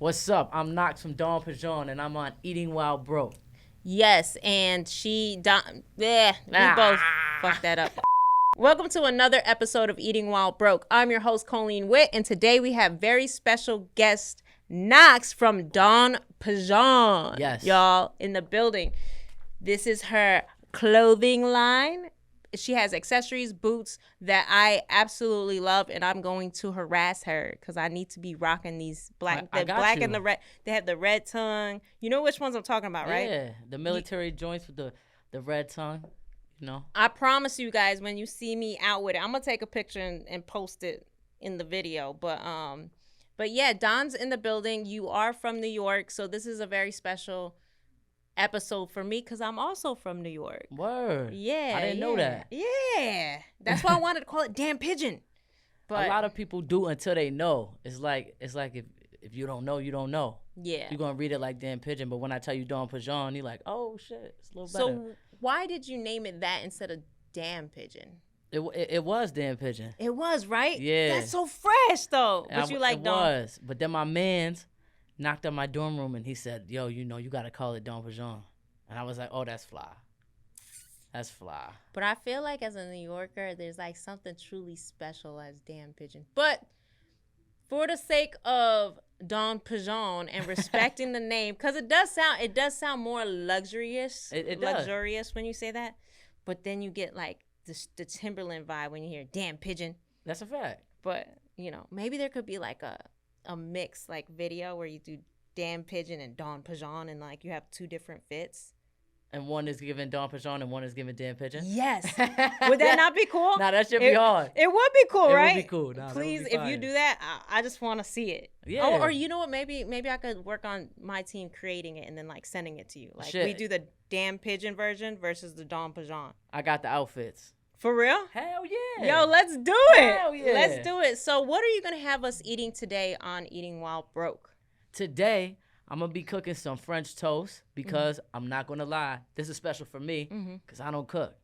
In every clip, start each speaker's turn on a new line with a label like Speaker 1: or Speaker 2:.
Speaker 1: What's up? I'm Knox from Dawn Pigeon, and I'm on Eating While Broke.
Speaker 2: Yes, and we both fucked that up. Welcome to another episode of Eating While Broke. I'm your host, Colleen Witt, and today we have very special guest, Knox from Dawn Pigeon.
Speaker 1: Yes.
Speaker 2: Y'all, in the building. This is her clothing line. She has accessories, boots that I absolutely love, and I'm going to harass her because I need to be rocking these black, and the red. They have the red tongue. You know which ones I'm talking about, right?
Speaker 1: Yeah, the military joints with the red tongue. You know.
Speaker 2: I promise you guys, when you see me out with it, I'm gonna take a picture and post it in the video. But yeah, Don's in the building. You are from New York, so this is a very special episode for me because I'm also from New York.
Speaker 1: Word.
Speaker 2: Yeah.
Speaker 1: I didn't know that.
Speaker 2: Yeah. That's why I wanted to call it Damn Pigeon. But
Speaker 1: a lot of people do until they know. It's like if you don't know, you don't know.
Speaker 2: Yeah.
Speaker 1: You're gonna read it like Damn Pigeon, but when I tell you Dawn Pigeon, you're like, oh shit, it's a little better.
Speaker 2: So why did you name it that instead of Damn Pigeon?
Speaker 1: It was Damn Pigeon.
Speaker 2: It was, right?
Speaker 1: Yeah.
Speaker 2: That's so fresh though. But you like Dawn.
Speaker 1: It was. But then my mans knocked on my dorm room and he said, yo, you gotta call it Dawn Pigeon. And I was like, oh, that's fly. That's fly.
Speaker 2: But I feel like as a New Yorker, there's like something truly special as Damn Pigeon. But for the sake of Dawn Pigeon and respecting the name, because it does sound more luxurious.
Speaker 1: It
Speaker 2: luxurious when you say that. But then you get like the Timberland vibe when you hear Damn Pigeon.
Speaker 1: That's a fact.
Speaker 2: But, maybe there could be like a mix like video where you do Damn Pigeon and Dawn Pigeon and like you have two different fits.
Speaker 1: And one is given Dawn Pigeon and one is given Damn Pigeon?
Speaker 2: Yes. Would that not be cool?
Speaker 1: Nah, that should be hard.
Speaker 2: It would be cool, right?
Speaker 1: It would be cool. Nah,
Speaker 2: please, if you do that, I just want to see it.
Speaker 1: Yeah.
Speaker 2: Or you know what? Maybe I could work on my team creating it and then like sending it to you. Like we do the Damn Pigeon version versus the Dawn Pigeon.
Speaker 1: I got the outfits.
Speaker 2: For real?
Speaker 1: Hell yeah.
Speaker 2: Yo, let's do it.
Speaker 1: Hell yeah.
Speaker 2: Let's do it. So what are you going to have us eating today on Eating While Broke?
Speaker 1: Today, I'm going to be cooking some French toast because I'm not going to lie. This is special for me because I don't cook.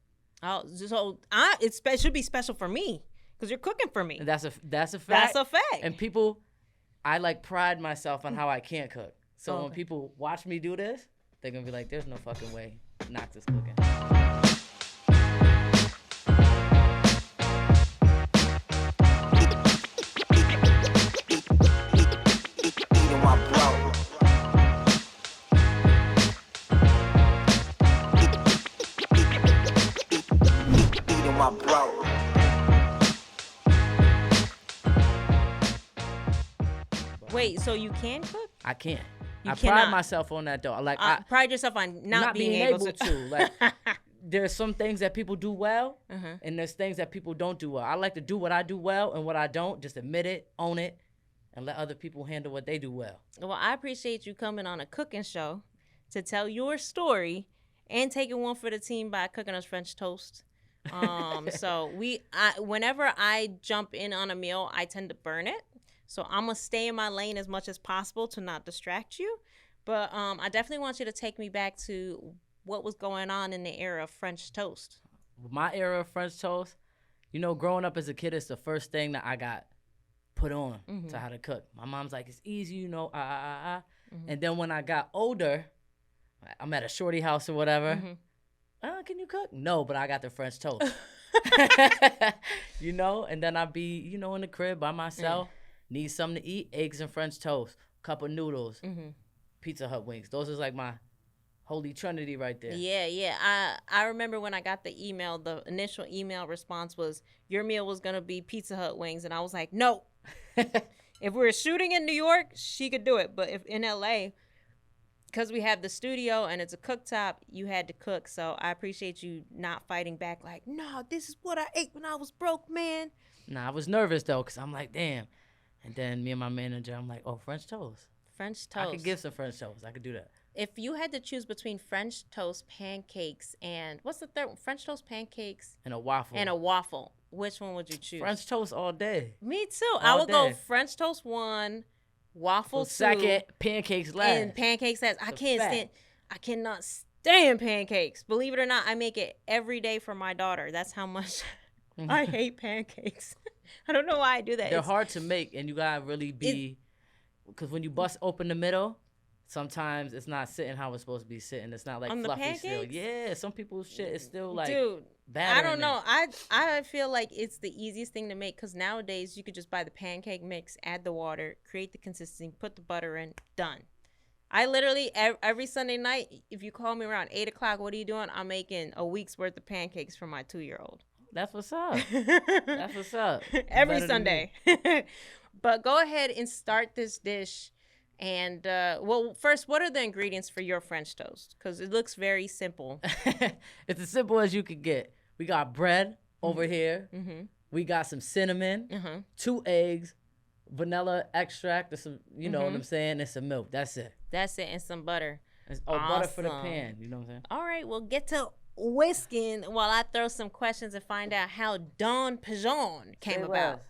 Speaker 2: Oh, so it should be special for me because you're cooking for me.
Speaker 1: And that's a fact.
Speaker 2: That's a fact.
Speaker 1: And people, I like pride myself on how I can't cook. So when people watch me do this, they're going to be like, there's no fucking way Knox is cooking.
Speaker 2: Wait, so you can cook?
Speaker 1: I can't.
Speaker 2: You
Speaker 1: I
Speaker 2: cannot.
Speaker 1: pride myself on that though. Like
Speaker 2: I pride yourself on not being able to.
Speaker 1: Like there's some things that people do well, and there's things that people don't do well. I like to do what I do well, and what I don't, just admit it, own it, and let other people handle what they do well.
Speaker 2: Well, I appreciate you coming on a cooking show to tell your story and taking one for the team by cooking us French toast. So whenever I jump in on a meal, I tend to burn it. So I'm going to stay in my lane as much as possible to not distract you. But I definitely want you to take me back to what was going on in the era of French toast.
Speaker 1: My era of French toast, growing up as a kid, it's the first thing that I got put on to how to cook. My mom's like, it's easy, And then when I got older, I'm at a shorty house or whatever. Can you cook? No, but I got the French toast. And then I'd be, in the crib by myself. Need something to eat, eggs and French toast, cup of noodles, Pizza Hut wings. Those is like my holy trinity right there.
Speaker 2: Yeah. I remember when I got the email, the initial email response was, your meal was going to be Pizza Hut wings. And I was like, no. If we were shooting in New York, she could do it. But if in L.A., because we have the studio and it's a cooktop, you had to cook. So I appreciate you not fighting back like, no, this is what I ate when I was broke, man.
Speaker 1: Nah, I was nervous, though, because I'm like, damn. And then me and my manager, I'm like, oh, French toast.
Speaker 2: French toast.
Speaker 1: I could give some French toast. I could do that.
Speaker 2: If you had to choose between French toast, pancakes, and what's the third one? French toast, pancakes.
Speaker 1: And a waffle.
Speaker 2: Which one would you choose?
Speaker 1: French toast all day.
Speaker 2: Me too. I would go French toast 1, waffle 2.
Speaker 1: Second, pancakes last.
Speaker 2: And pancakes last. I cannot stand pancakes. Believe it or not, I make it every day for my daughter. That's how much I hate pancakes. I don't know why I do that.
Speaker 1: They're hard to make, and you gotta really be because when you bust open the middle, sometimes it's not sitting how it's supposed to be sitting. It's not like
Speaker 2: On the
Speaker 1: fluffy
Speaker 2: pancakes?
Speaker 1: still. Yeah, some people's shit is still like
Speaker 2: Dude,
Speaker 1: batter
Speaker 2: I don't
Speaker 1: in
Speaker 2: know. I feel like it's the easiest thing to make because nowadays you could just buy the pancake mix, add the water, create the consistency, put the butter in, done. I literally, every Sunday night, if you call me around 8 o'clock, what are you doing? I'm making a week's worth of pancakes for my 2-year-old.
Speaker 1: That's what's up. That's what's up.
Speaker 2: Every
Speaker 1: Better than
Speaker 2: Sunday. But go ahead and start this dish. And, well, first, what are the ingredients for your French toast? Because it looks very simple.
Speaker 1: It's as simple as you could get. We got bread over here.
Speaker 2: Mm-hmm.
Speaker 1: We got some cinnamon, 2 eggs, vanilla extract, or some, you know what I'm saying, and some milk. That's it.
Speaker 2: That's it, and some butter.
Speaker 1: Butter for the pan. You know what I'm saying?
Speaker 2: All right, well, get to whisking while I throw some questions and find out how Don Pigeon came about.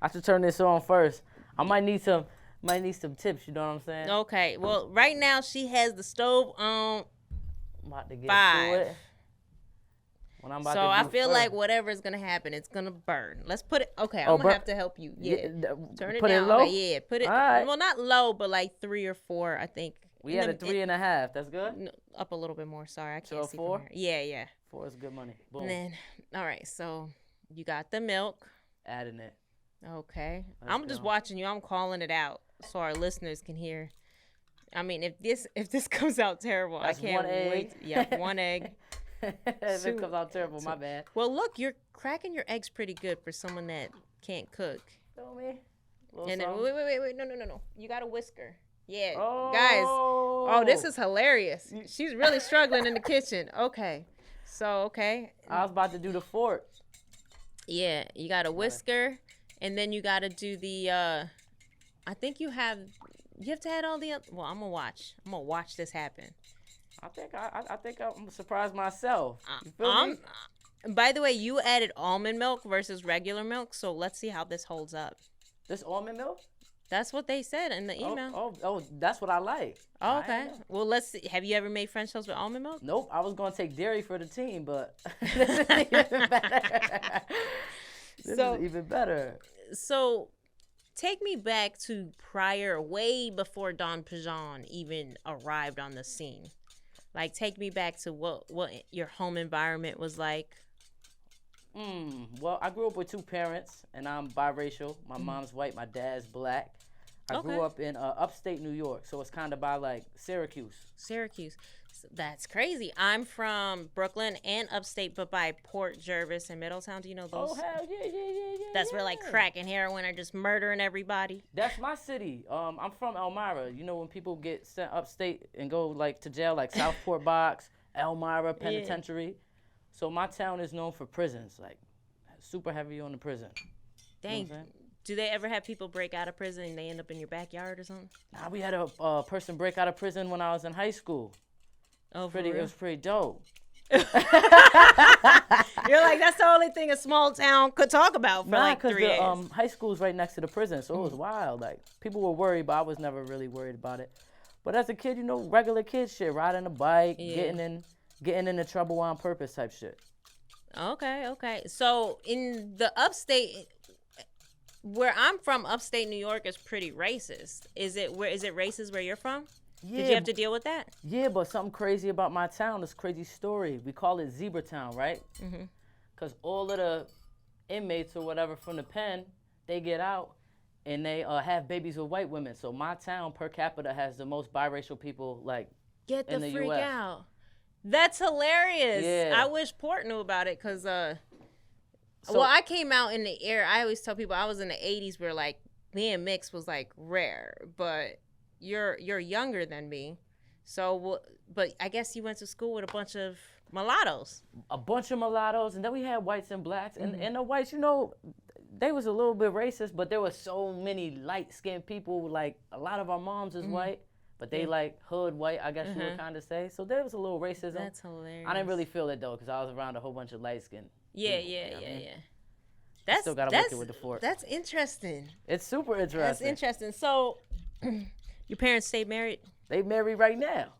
Speaker 1: I should turn this on first. I might need some tips. You know what I'm saying?
Speaker 2: Okay, well, right now she has the stove on
Speaker 1: I'm about to get
Speaker 2: 5.
Speaker 1: to it. When I'm about
Speaker 2: So
Speaker 1: to
Speaker 2: I
Speaker 1: do
Speaker 2: feel
Speaker 1: first.
Speaker 2: like whatever is gonna happen, it's gonna burn. Let's put it. Okay, I'm gonna have to help you. Yeah, turn it
Speaker 1: put
Speaker 2: down.
Speaker 1: It low?
Speaker 2: Okay, yeah, put it.
Speaker 1: All right.
Speaker 2: Well, not low, but like 3 or 4, I think.
Speaker 1: We had a 3.5. That's good.
Speaker 2: No, up a little bit more. Sorry, I can't
Speaker 1: So
Speaker 2: see
Speaker 1: 4?
Speaker 2: from here. Yeah.
Speaker 1: 4 is good money. Boom.
Speaker 2: And then, all right. So you got the milk.
Speaker 1: Adding it.
Speaker 2: Okay.
Speaker 1: Let's
Speaker 2: I'm just
Speaker 1: go.
Speaker 2: watching you. I'm calling it out so our listeners can hear. I mean, if this comes out terrible,
Speaker 1: That's
Speaker 2: I can't
Speaker 1: 1 egg.
Speaker 2: wait. Yeah, 1 egg.
Speaker 1: If it comes out terrible, my bad.
Speaker 2: Well, look, you're cracking your eggs pretty good for someone that can't cook.
Speaker 1: Feel me?
Speaker 2: And then, wait, no. You got a whisker. Yeah,
Speaker 1: Oh.
Speaker 2: guys. Oh, this is hilarious. She's really struggling in the kitchen. Okay. So, okay.
Speaker 1: I was about to do the fork.
Speaker 2: Yeah, you got a whisker, and then you got to do the, I think you have to add all the, well, I'm going to watch this happen.
Speaker 1: I think I'm surprised myself. You feel me?
Speaker 2: By the way, you added almond milk versus regular milk, so let's see how this holds up.
Speaker 1: This almond milk?
Speaker 2: That's what they said in the email.
Speaker 1: Oh, that's what I like.
Speaker 2: Oh, okay. Well, let's see. Have you ever made French toast with almond milk?
Speaker 1: Nope. I was gonna take dairy for the team, but this is even better. This is even better.
Speaker 2: So, take me back to way before Don Pigeon even arrived on the scene. Like, take me back to what your home environment was like.
Speaker 1: Well, I grew up with 2 parents, and I'm biracial. My mom's white, my dad's black. I grew up in upstate New York, so it's kind of by, like, Syracuse.
Speaker 2: That's crazy. I'm from Brooklyn and upstate, but by Port Jervis and Middletown. Do you know those?
Speaker 1: Oh, hell yeah.
Speaker 2: That's where, like, crack and heroin are just murdering everybody.
Speaker 1: That's my city. I'm from Elmira. You know when people get sent upstate and go, like, to jail, like Southport Box, Elmira Penitentiary. Yeah. So my town is known for prisons, like, super heavy on the prison.
Speaker 2: Dang.
Speaker 1: You know what I'm saying?
Speaker 2: Do they ever have people break out of prison and they end up in your backyard or something?
Speaker 1: Nah, we had a person break out of prison when I was in high school.
Speaker 2: Oh,
Speaker 1: it was pretty dope.
Speaker 2: You're like, that's the only thing a small town could talk about for like 3 years.
Speaker 1: Because the high school's right next to the prison, so it was wild. Like, people were worried, but I was never really worried about it. But as a kid, you know, regular kid shit, riding a bike, getting into trouble on purpose type shit.
Speaker 2: Okay. So in the upstate, where I'm from, upstate New York is pretty racist. Is it racist where you're from? Yeah. Did you have to deal with that?
Speaker 1: Yeah, but something crazy about my town, this crazy story. We call it Zebra Town, right? Because all of the inmates or whatever from the pen, they get out and they have babies with white women. So my town per capita has the most biracial people, like,
Speaker 2: Get the
Speaker 1: in the
Speaker 2: freak
Speaker 1: US.
Speaker 2: out. That's hilarious.
Speaker 1: Yeah.
Speaker 2: I wish Port knew about it because, well, I came out in the era. I always tell people I was in the 80s where, like, being mixed was, like, rare. But you're younger than me. So, but I guess you went to school with a bunch of mulattoes.
Speaker 1: A bunch of mulattoes, and then we had whites and blacks. And the whites, you know, they was a little bit racist, but there were so many light-skinned people. Like, a lot of our moms is white. But they like hood white, I guess you would kind of say. So there was a little racism.
Speaker 2: That's hilarious.
Speaker 1: I didn't really feel it though, because I was around a whole bunch of light skin.
Speaker 2: Yeah.
Speaker 1: That's still gotta work it with the fork.
Speaker 2: That's interesting.
Speaker 1: It's super interesting.
Speaker 2: That's interesting. So, your parents stay married?
Speaker 1: They married right now.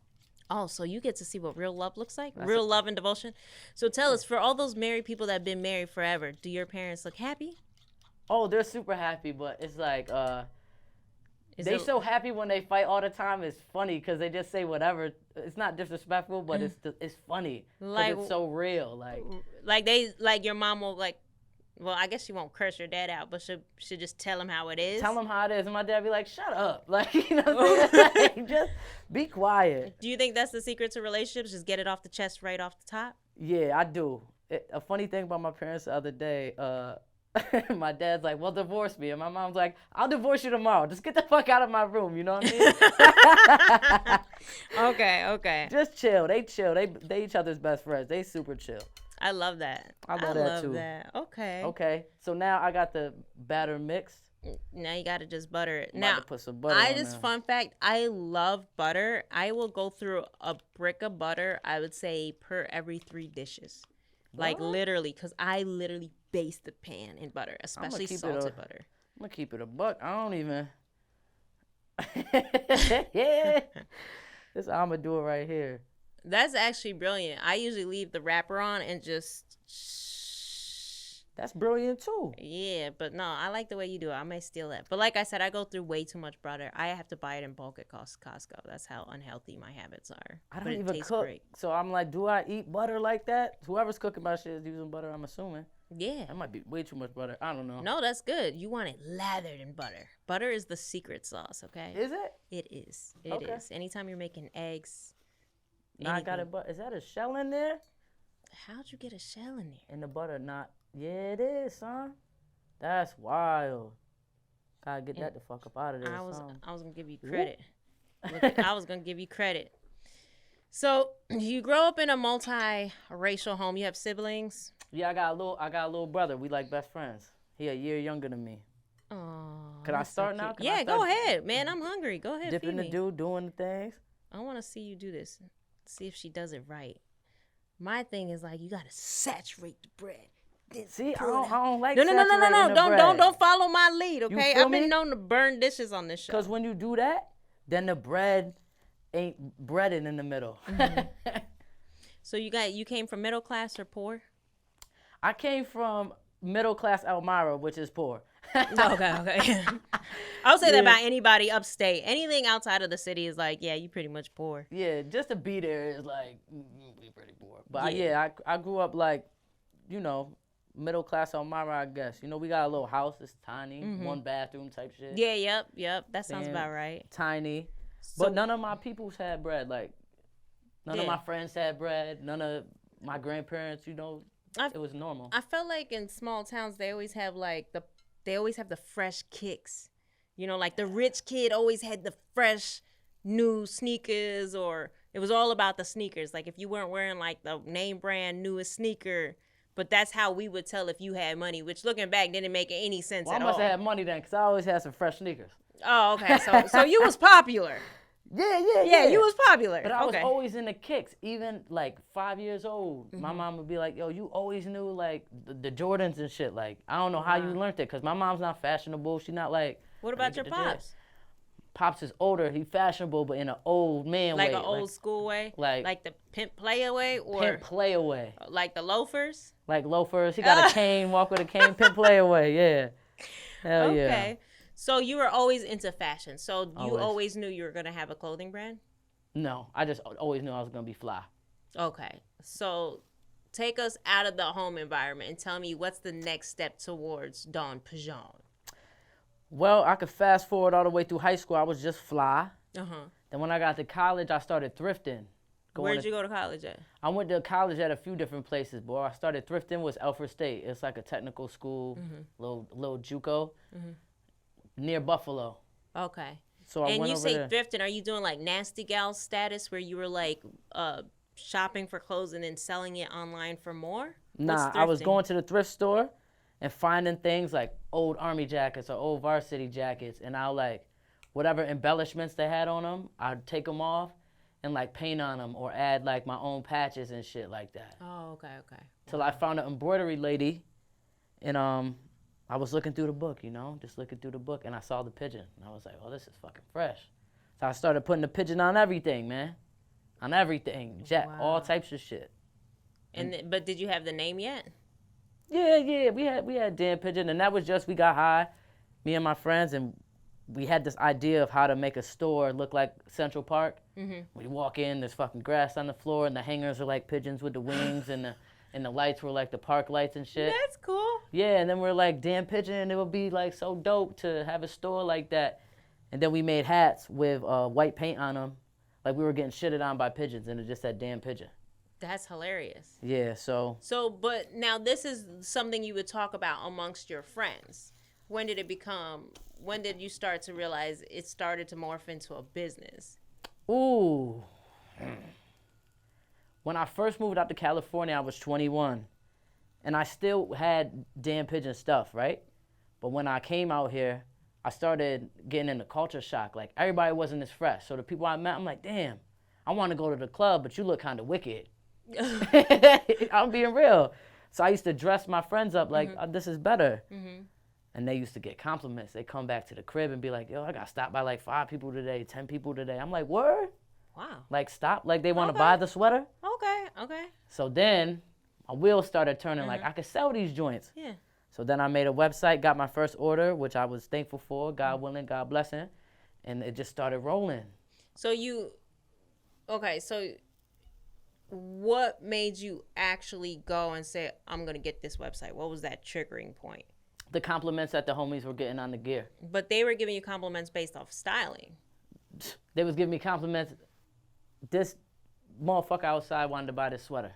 Speaker 2: Oh, so you get to see what real love looks like, real love and devotion. So tell us, for all those married people that have been married forever, do your parents look happy?
Speaker 1: Oh, they're super happy, but it's like They so happy when they fight all the time. It's funny because they just say whatever. It's not disrespectful, but it's funny. Like it's so real.
Speaker 2: Like your mom will like. Well, I guess she won't curse your dad out, but she'll just tell him how it is.
Speaker 1: Tell him how it is, and my dad be like, "Shut up!" Like like, just be quiet.
Speaker 2: Do you think that's the secret to relationships? Just get it off the chest, right off the top.
Speaker 1: Yeah, I do. A funny thing about my parents the other day. My dad's like, "Well, divorce me," and my mom's like, "I'll divorce you tomorrow. Just get the fuck out of my room." You know what I
Speaker 2: mean? Okay.
Speaker 1: Just chill. They chill. They each other's best friends. They super chill.
Speaker 2: I love that.
Speaker 1: I love that too. Okay. So now I got the batter mixed.
Speaker 2: Now you gotta just butter it.
Speaker 1: Now put some butter on
Speaker 2: fun fact, I love butter. I will go through a brick of butter, I would say, per every 3 dishes. Like literally, because I literally baste the pan in butter, especially salted butter.
Speaker 1: I'm gonna keep it a buck. I don't even. Yeah. This I'm gonna do it right here.
Speaker 2: That's actually brilliant. I usually leave the wrapper on and just.
Speaker 1: That's brilliant too.
Speaker 2: Yeah, but no, I like the way you do it. I may steal that. But like I said, I go through way too much butter. I have to buy it in bulk at Costco. That's how unhealthy my habits are.
Speaker 1: I don't even cook. Great. So I'm like, do I eat butter like that? Whoever's cooking my shit is using butter, I'm assuming.
Speaker 2: Yeah.
Speaker 1: That might be way too much butter. I don't know.
Speaker 2: No, that's good. You want it lathered in butter. Butter is the secret sauce, okay?
Speaker 1: Is it?
Speaker 2: It is. It is. Anytime you're making eggs.
Speaker 1: Now I got it, but is that a shell in there?
Speaker 2: How'd you get a shell in there?
Speaker 1: In the butter, not. Yeah, it is, son. That's wild. Gotta get that the fuck up out of there.
Speaker 2: I was gonna give you credit. I was gonna give you credit. So you grow up in a multi-racial home. You have siblings.
Speaker 1: Yeah, I got a little brother. We like best friends. He a year younger than me.
Speaker 2: Oh.
Speaker 1: Can I start now?
Speaker 2: Yeah, go ahead, man. I'm hungry. Go ahead.
Speaker 1: Dipping the dude, doing the things.
Speaker 2: I want to see you do this. See if she does it right. My thing is like you gotta saturate the bread.
Speaker 1: See, I don't like
Speaker 2: no. Don't follow my lead, okay? I've been known to burn dishes on this show.
Speaker 1: Because when you do that, then the bread ain't breaded in the middle.
Speaker 2: Mm-hmm. So you came from middle class or poor?
Speaker 1: I came from middle class Elmira, which is poor.
Speaker 2: Okay. I'll say that about anybody upstate. Anything outside of the city is like, yeah, you pretty much poor.
Speaker 1: Yeah, just to be there is like, we pretty poor. But I grew up like, middle class Elmira, I guess. We got a little house. It's tiny, 1 bathroom type shit.
Speaker 2: Yeah, yep. That sounds about right.
Speaker 1: Tiny. But none of my peoples had bread. Like, none of my friends had bread. None of my grandparents, it was normal.
Speaker 2: I felt like in small towns, they always have the fresh kicks. Like the rich kid always had the fresh new sneakers, or it was all about the sneakers. Like if you weren't wearing like the name brand newest sneaker, but that's how we would tell if you had money, which looking back didn't make any sense at all.
Speaker 1: I must have had money then, because I always had some fresh sneakers.
Speaker 2: Oh, okay. So you was popular.
Speaker 1: Yeah,
Speaker 2: you was popular.
Speaker 1: But I was always in the kicks. Even like 5 years old, my mom would be like, yo, you always knew like the Jordans and shit. Like, I don't know how you learned it, because my mom's not fashionable. She's not like.
Speaker 2: What about your pops?
Speaker 1: Pops is older. He fashionable, but in an old man way.
Speaker 2: Like an old school way? Like the pimp play away? Or
Speaker 1: pimp play away.
Speaker 2: Like the loafers?
Speaker 1: Like loafers. He got a cane, walk with a cane, pimp play away, yeah. Hell yeah.
Speaker 2: Okay. So you were always into fashion. So you always knew you were going to have a clothing brand?
Speaker 1: No, I just always knew I was going to be fly.
Speaker 2: Okay. So take us out of the home environment and tell me what's the next step towards Don Pigeon.
Speaker 1: Well, I could fast forward all the way through high school. I was just fly.
Speaker 2: Uh-huh.
Speaker 1: Then when I got to college, I started thrifting.
Speaker 2: Where'd you go to college at?
Speaker 1: I went to college at a few different places, boy. I started thrifting with Alfred State. It's like a technical school, little JUCO, near Buffalo.
Speaker 2: Okay.
Speaker 1: So I went
Speaker 2: you
Speaker 1: over
Speaker 2: say
Speaker 1: there.
Speaker 2: thrifting, are you doing like nasty gal status where you were like shopping for clothes and then selling it online for more?
Speaker 1: Nah, I was going to the thrift store and finding things like old Army jackets or old varsity jackets, and I'll like whatever embellishments they had on them, I'd take them off and like paint on them or add like my own patches and shit like that.
Speaker 2: Oh, okay.
Speaker 1: Till I found an embroidery lady, and I was looking through the book, just looking through the book, and I saw the pigeon, and I was like, oh, this is fucking fresh. So I started putting the pigeon on everything, man, on everything, all types of shit.
Speaker 2: But did you have the name yet?
Speaker 1: Yeah, we had Dan Pigeon, and that was just, we got high, me and my friends, and we had this idea of how to make a store look like Central Park. We walk in, there's fucking grass on the floor, and the hangers are like pigeons with the wings, and the lights were like the park lights and shit.
Speaker 2: That's cool.
Speaker 1: Yeah, and then we're like, damn pigeon, it would be like so dope to have a store like that. And then we made hats with white paint on them, like we were getting shitted on by pigeons, and it just said damn pigeon.
Speaker 2: That's hilarious.
Speaker 1: Yeah, so.
Speaker 2: So, but now this is something you would talk about amongst your friends. When did you start to realize it started to morph into a business?
Speaker 1: Ooh. When I first moved out to California, I was 21. And I still had damn pigeon stuff, right? But when I came out here, I started getting into culture shock. Like, everybody wasn't as fresh. So the people I met, I'm like, damn, I want to go to the club, but you look kind of wicked. I'm being real. So I used to dress my friends up like, oh, this is better. And they used to get compliments. They come back to the crib and be like, yo, I got stopped by like 5 people today, 10 people today. I'm like, word?
Speaker 2: Wow.
Speaker 1: Like, stop? Like, they want to buy the sweater?
Speaker 2: Okay.
Speaker 1: So then my wheels started turning like, I could sell these joints.
Speaker 2: Yeah.
Speaker 1: So then I made a website, got my first order, which I was thankful for, God willing, God blessing. And it just started rolling.
Speaker 2: So what made you actually go and say, I'm going to get this website? What was that triggering point?
Speaker 1: The compliments that the homies were getting on the gear.
Speaker 2: But they were giving you compliments based off styling.
Speaker 1: They was giving me compliments. This motherfucker outside wanted to buy this sweater.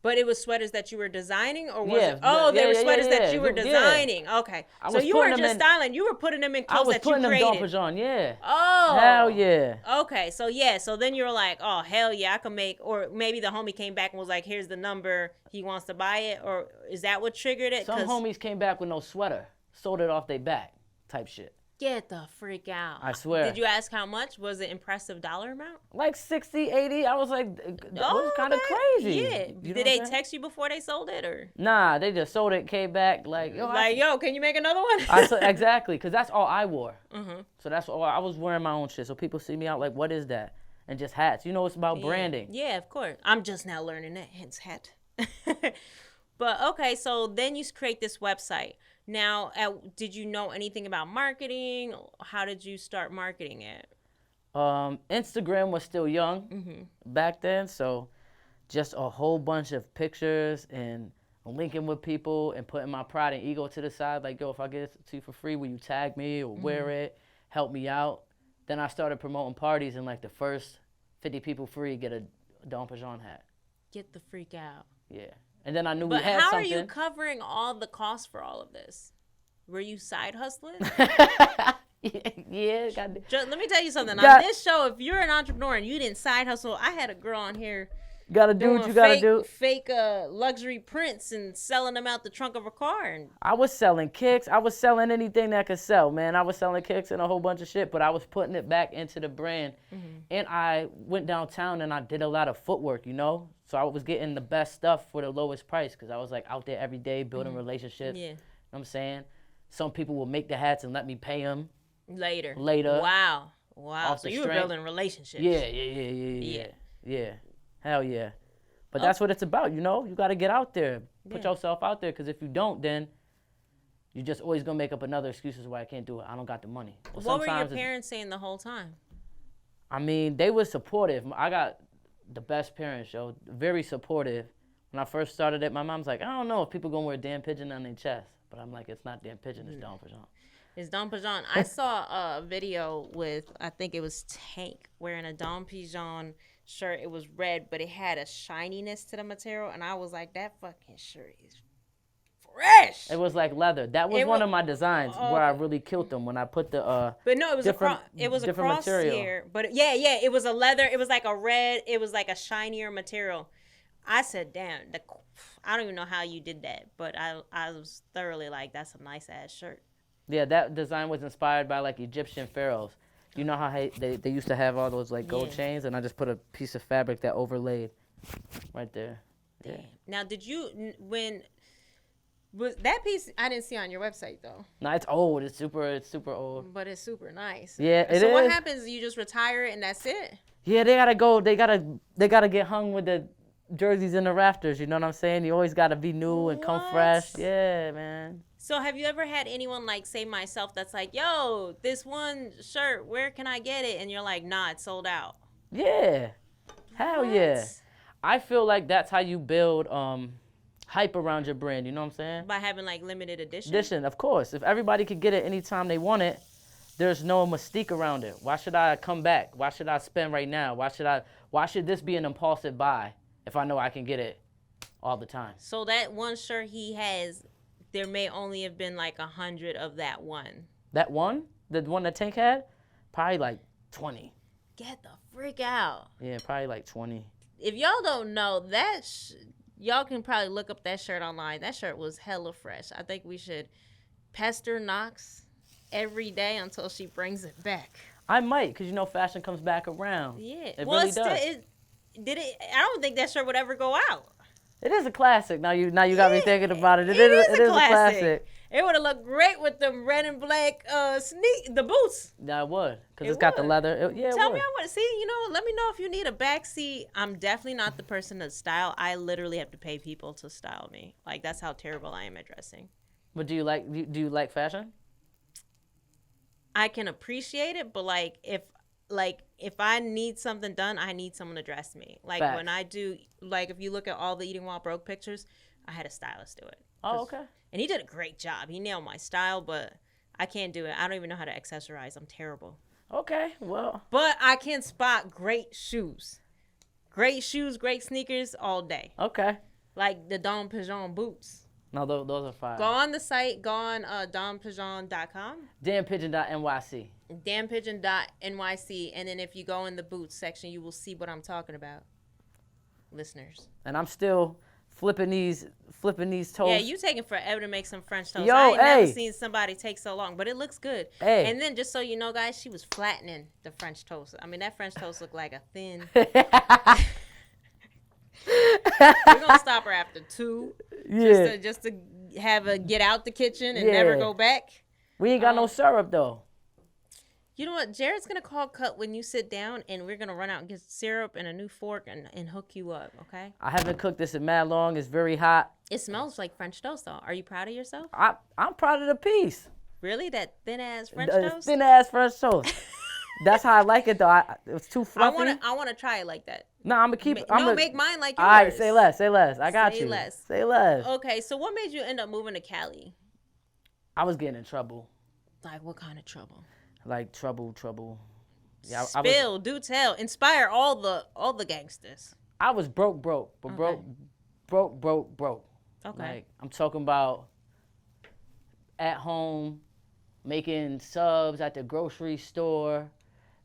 Speaker 2: But it was sweaters that you were designing, or was
Speaker 1: Yeah,
Speaker 2: it? Oh, they were sweaters that you were
Speaker 1: yeah.
Speaker 2: designing. Okay. So you weren't just styling. You were putting them in clothes that you created. I was putting them
Speaker 1: on, yeah.
Speaker 2: Oh.
Speaker 1: Hell yeah.
Speaker 2: Okay. So, yeah. So then you were like, oh, hell yeah, I can make, or maybe the homie came back and was like, here's the number. He wants to buy it. Or is that what triggered it?
Speaker 1: Some homies came back with no sweater. Sold it off their back type shit.
Speaker 2: Get the freak out.
Speaker 1: I swear.
Speaker 2: Did you ask how much? Was it impressive dollar amount?
Speaker 1: Like 60, 80. I was like, that was kind of crazy.
Speaker 2: Yeah. Did they text you before they sold it, or?
Speaker 1: Nah, they just sold it, came back like,
Speaker 2: yo, can you make another one?
Speaker 1: Exactly, because that's all I wore. So that's all, I was wearing my own shit. So people see me out like, what is that? And just hats. You know, it's about branding.
Speaker 2: Yeah, of course. I'm just now learning that, hence hat. But okay, so then you create this website. Now, did you know anything about marketing? How did you start marketing it?
Speaker 1: Instagram was still young back then, so just a whole bunch of pictures and linking with people and putting my pride and ego to the side. Like, yo, if I get it to you for free, will you tag me or wear it, help me out? Then I started promoting parties, and like the first 50 people free get a Don Pigeon hat.
Speaker 2: Get the freak out.
Speaker 1: Yeah. And then I knew we had something.
Speaker 2: But how are you covering all the costs for all of this? Were you side hustling?
Speaker 1: Yeah.
Speaker 2: Let me tell you something. On this show, if you're an entrepreneur and you didn't side hustle, I had a girl on here.
Speaker 1: Gotta do what you gotta do.
Speaker 2: Fake luxury prints and selling them out the trunk of a car. And
Speaker 1: I was selling kicks. I was selling anything that could sell, man. I was selling kicks and a whole bunch of shit, but I was putting it back into the brand. And I went downtown and I did a lot of footwork, you know? So I was getting the best stuff for the lowest price because I was like out there every day building relationships. Yeah. You know what I'm saying? Some people will make the hats and let me pay them later.
Speaker 2: Wow. So you were building relationships.
Speaker 1: Yeah. Hell yeah. But that's what it's about, you know? You got to get out there. Put yourself out there, because if you don't, then you're just always going to make up another excuses why I can't do it. I don't got the money. Well,
Speaker 2: what were your parents saying the whole time?
Speaker 1: I mean, they were supportive. I got the best parents, yo. Very supportive. When I first started it, my mom's like, I don't know if people going to wear a damn pigeon on their chest. But I'm like, it's not damn pigeon, it's Don Pigeon.
Speaker 2: It's Don Pigeon. I saw a video with, I think it was Tank, wearing a Don Pigeon shirt. It was red, but it had a shininess to the material, and I was like, that fucking shirt is fresh.
Speaker 1: It was like leather. That was one of my designs where I really killed them when I put the
Speaker 2: but no, it was a cross material here. But yeah, it was a leather. It was like a red. It was like a shinier material. I said, damn, I don't even know how you did that, but I was thoroughly like, that's a nice ass shirt. Yeah, that design was inspired by like Egyptian pharaohs. You know how they used to have all those like gold chains, and I just put a piece of fabric that overlaid right there. Damn. Yeah. Now, was that piece? I didn't see on your website though.
Speaker 1: No, it's old. It's super old.
Speaker 2: But it's super nice.
Speaker 1: Yeah, it is.
Speaker 2: So what happens? You just retire it and that's it?
Speaker 1: Yeah, they gotta go. They gotta get hung with the jerseys in the rafters. You know what I'm saying? You always gotta be new and come fresh. Yeah, man.
Speaker 2: So have you ever had anyone like say myself that's like, yo, this one shirt, where can I get it? And you're like, nah, it's sold out.
Speaker 1: Yeah. Hell yeah. I feel like that's how you build hype around your brand, you know what I'm saying?
Speaker 2: By having like limited edition?
Speaker 1: Edition, of course. If everybody could get it anytime they want it, there's no mystique around it. Why should I come back? Why should I spend right now? Why should this be an impulsive buy if I know I can get it all the time?
Speaker 2: So that one shirt he has, there may only have been like 100 of that one.
Speaker 1: That one? The one that Tank had? Probably like 20.
Speaker 2: Get the freak out.
Speaker 1: Yeah, probably like 20.
Speaker 2: If y'all don't know, y'all can probably look up that shirt online. That shirt was hella fresh. I think we should pester Knox every day until she brings it back.
Speaker 1: I might, because you know fashion comes back around.
Speaker 2: Yeah.
Speaker 1: It really does.
Speaker 2: I don't think that shirt would ever go out.
Speaker 1: It is a classic. Now you got me thinking about it. It is a classic.
Speaker 2: It would have looked great with them red and black the boots.
Speaker 1: Yeah, it would, because it's got the leather. Tell
Speaker 2: me, I want to see. Let me know if you need a backseat. I'm definitely not the person to style. I literally have to pay people to style me. Like that's how terrible I am at dressing.
Speaker 1: But do you like fashion?
Speaker 2: I can appreciate it, but if I need something done, I need someone to dress me. Like
Speaker 1: Facts.
Speaker 2: When I do, like if you look at all the Eating While Broke pictures, I had a stylist do it.
Speaker 1: Oh, okay.
Speaker 2: And he did a great job. He nailed my style, but I can't do it. I don't even know how to accessorize. I'm terrible.
Speaker 1: Okay, well.
Speaker 2: But I can spot great shoes. Great shoes, great sneakers all day.
Speaker 1: Okay.
Speaker 2: Like the Dom Pigeon boots.
Speaker 1: No, those are fine.
Speaker 2: Go on the site. Go on dompigeon.com.
Speaker 1: Dampigeon.nyc.
Speaker 2: Dampigeon.nyc. And then if you go in the boots section, you will see what I'm talking about. Listeners.
Speaker 1: And I'm still flipping these toasts.
Speaker 2: Yeah, you taking forever to make some French toast.
Speaker 1: Yo,
Speaker 2: I ain't never seen somebody take so long, but it looks good.
Speaker 1: Hey.
Speaker 2: And then just so you know, guys, she was flattening the French toast. I mean, that French toast looked like a thin. We're gonna stop her after 2.
Speaker 1: Yeah.
Speaker 2: Just to have her get out the kitchen and never go back.
Speaker 1: We ain't got no syrup though.
Speaker 2: You know what? Jared's gonna call cut when you sit down, and we're gonna run out and get syrup and a new fork and hook you up. Okay?
Speaker 1: I haven't cooked this in mad long. It's very hot.
Speaker 2: It smells like French toast, though. Are you proud of yourself?
Speaker 1: I'm proud of the piece.
Speaker 2: Really? That thin ass French toast?
Speaker 1: Thin ass French toast. That's how I like it though. It's too fluffy.
Speaker 2: I wanna try it like that.
Speaker 1: No, I'm gonna keep.
Speaker 2: Make mine like yours.
Speaker 1: All right, say less. I got you.
Speaker 2: Say
Speaker 1: less.
Speaker 2: Okay, so what made you end up moving to Cali?
Speaker 1: I was getting in trouble.
Speaker 2: Like what kind of trouble?
Speaker 1: Like trouble. Yeah,
Speaker 2: do tell. Inspire all the gangsters.
Speaker 1: I was broke, but
Speaker 2: okay.
Speaker 1: broke.
Speaker 2: Okay.
Speaker 1: Like I'm talking about at home, making subs at the grocery store.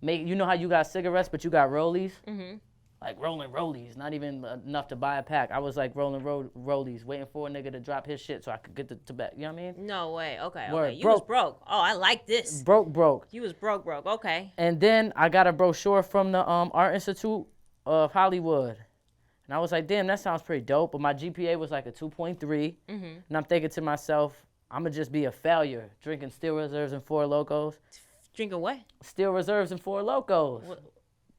Speaker 1: You know how you got cigarettes, but you got rollies? Mm-hmm. Like rolling rollies, not even enough to buy a pack. I was like rolling rollies, waiting for a nigga to drop his shit so I could get the tobacco. You know what I mean?
Speaker 2: No way. Okay.
Speaker 1: Word.
Speaker 2: Okay. You was broke. Oh, I like this.
Speaker 1: Broke.
Speaker 2: You was broke. Okay.
Speaker 1: And then I got a brochure from the Art Institute of Hollywood. And I was like, damn, that sounds pretty dope. But my GPA was like a 2.3. Mm-hmm. And I'm thinking to myself, I'm going to just be a failure drinking Steel Reserves and Four Locos.
Speaker 2: Drinking what?
Speaker 1: Steel Reserves and Four Locos. What?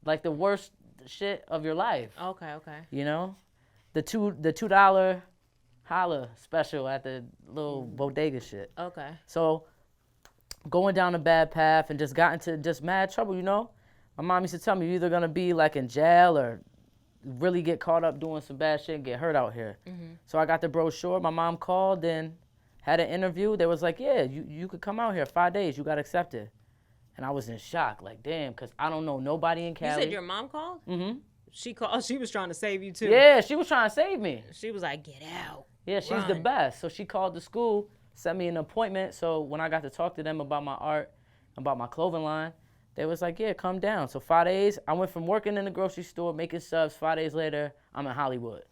Speaker 1: Like the worst shit of your life.
Speaker 2: Okay.
Speaker 1: You know? The $2 holla special at the little bodega shit.
Speaker 2: Okay.
Speaker 1: So going down a bad path and just got into just mad trouble, you know? My mom used to tell me you're either going to be like in jail or really get caught up doing some bad shit and get hurt out here. Mm-hmm. So I got the brochure. My mom called and had an interview. They was like, yeah, you could come out here 5 days. You got accepted. And I was in shock, like, damn, because I don't know nobody in Cali.
Speaker 2: You said your mom called?
Speaker 1: Mm-hmm.
Speaker 2: She called. She was trying to save you, too.
Speaker 1: Yeah, she was trying to save me.
Speaker 2: She was like, get out.
Speaker 1: Yeah, she's the best. So she called the school, sent me an appointment. So when I got to talk to them about my art, about my clothing line, they was like, yeah, come down. So 5 days, I went from working in the grocery store, making subs. 5 days later, I'm in Hollywood.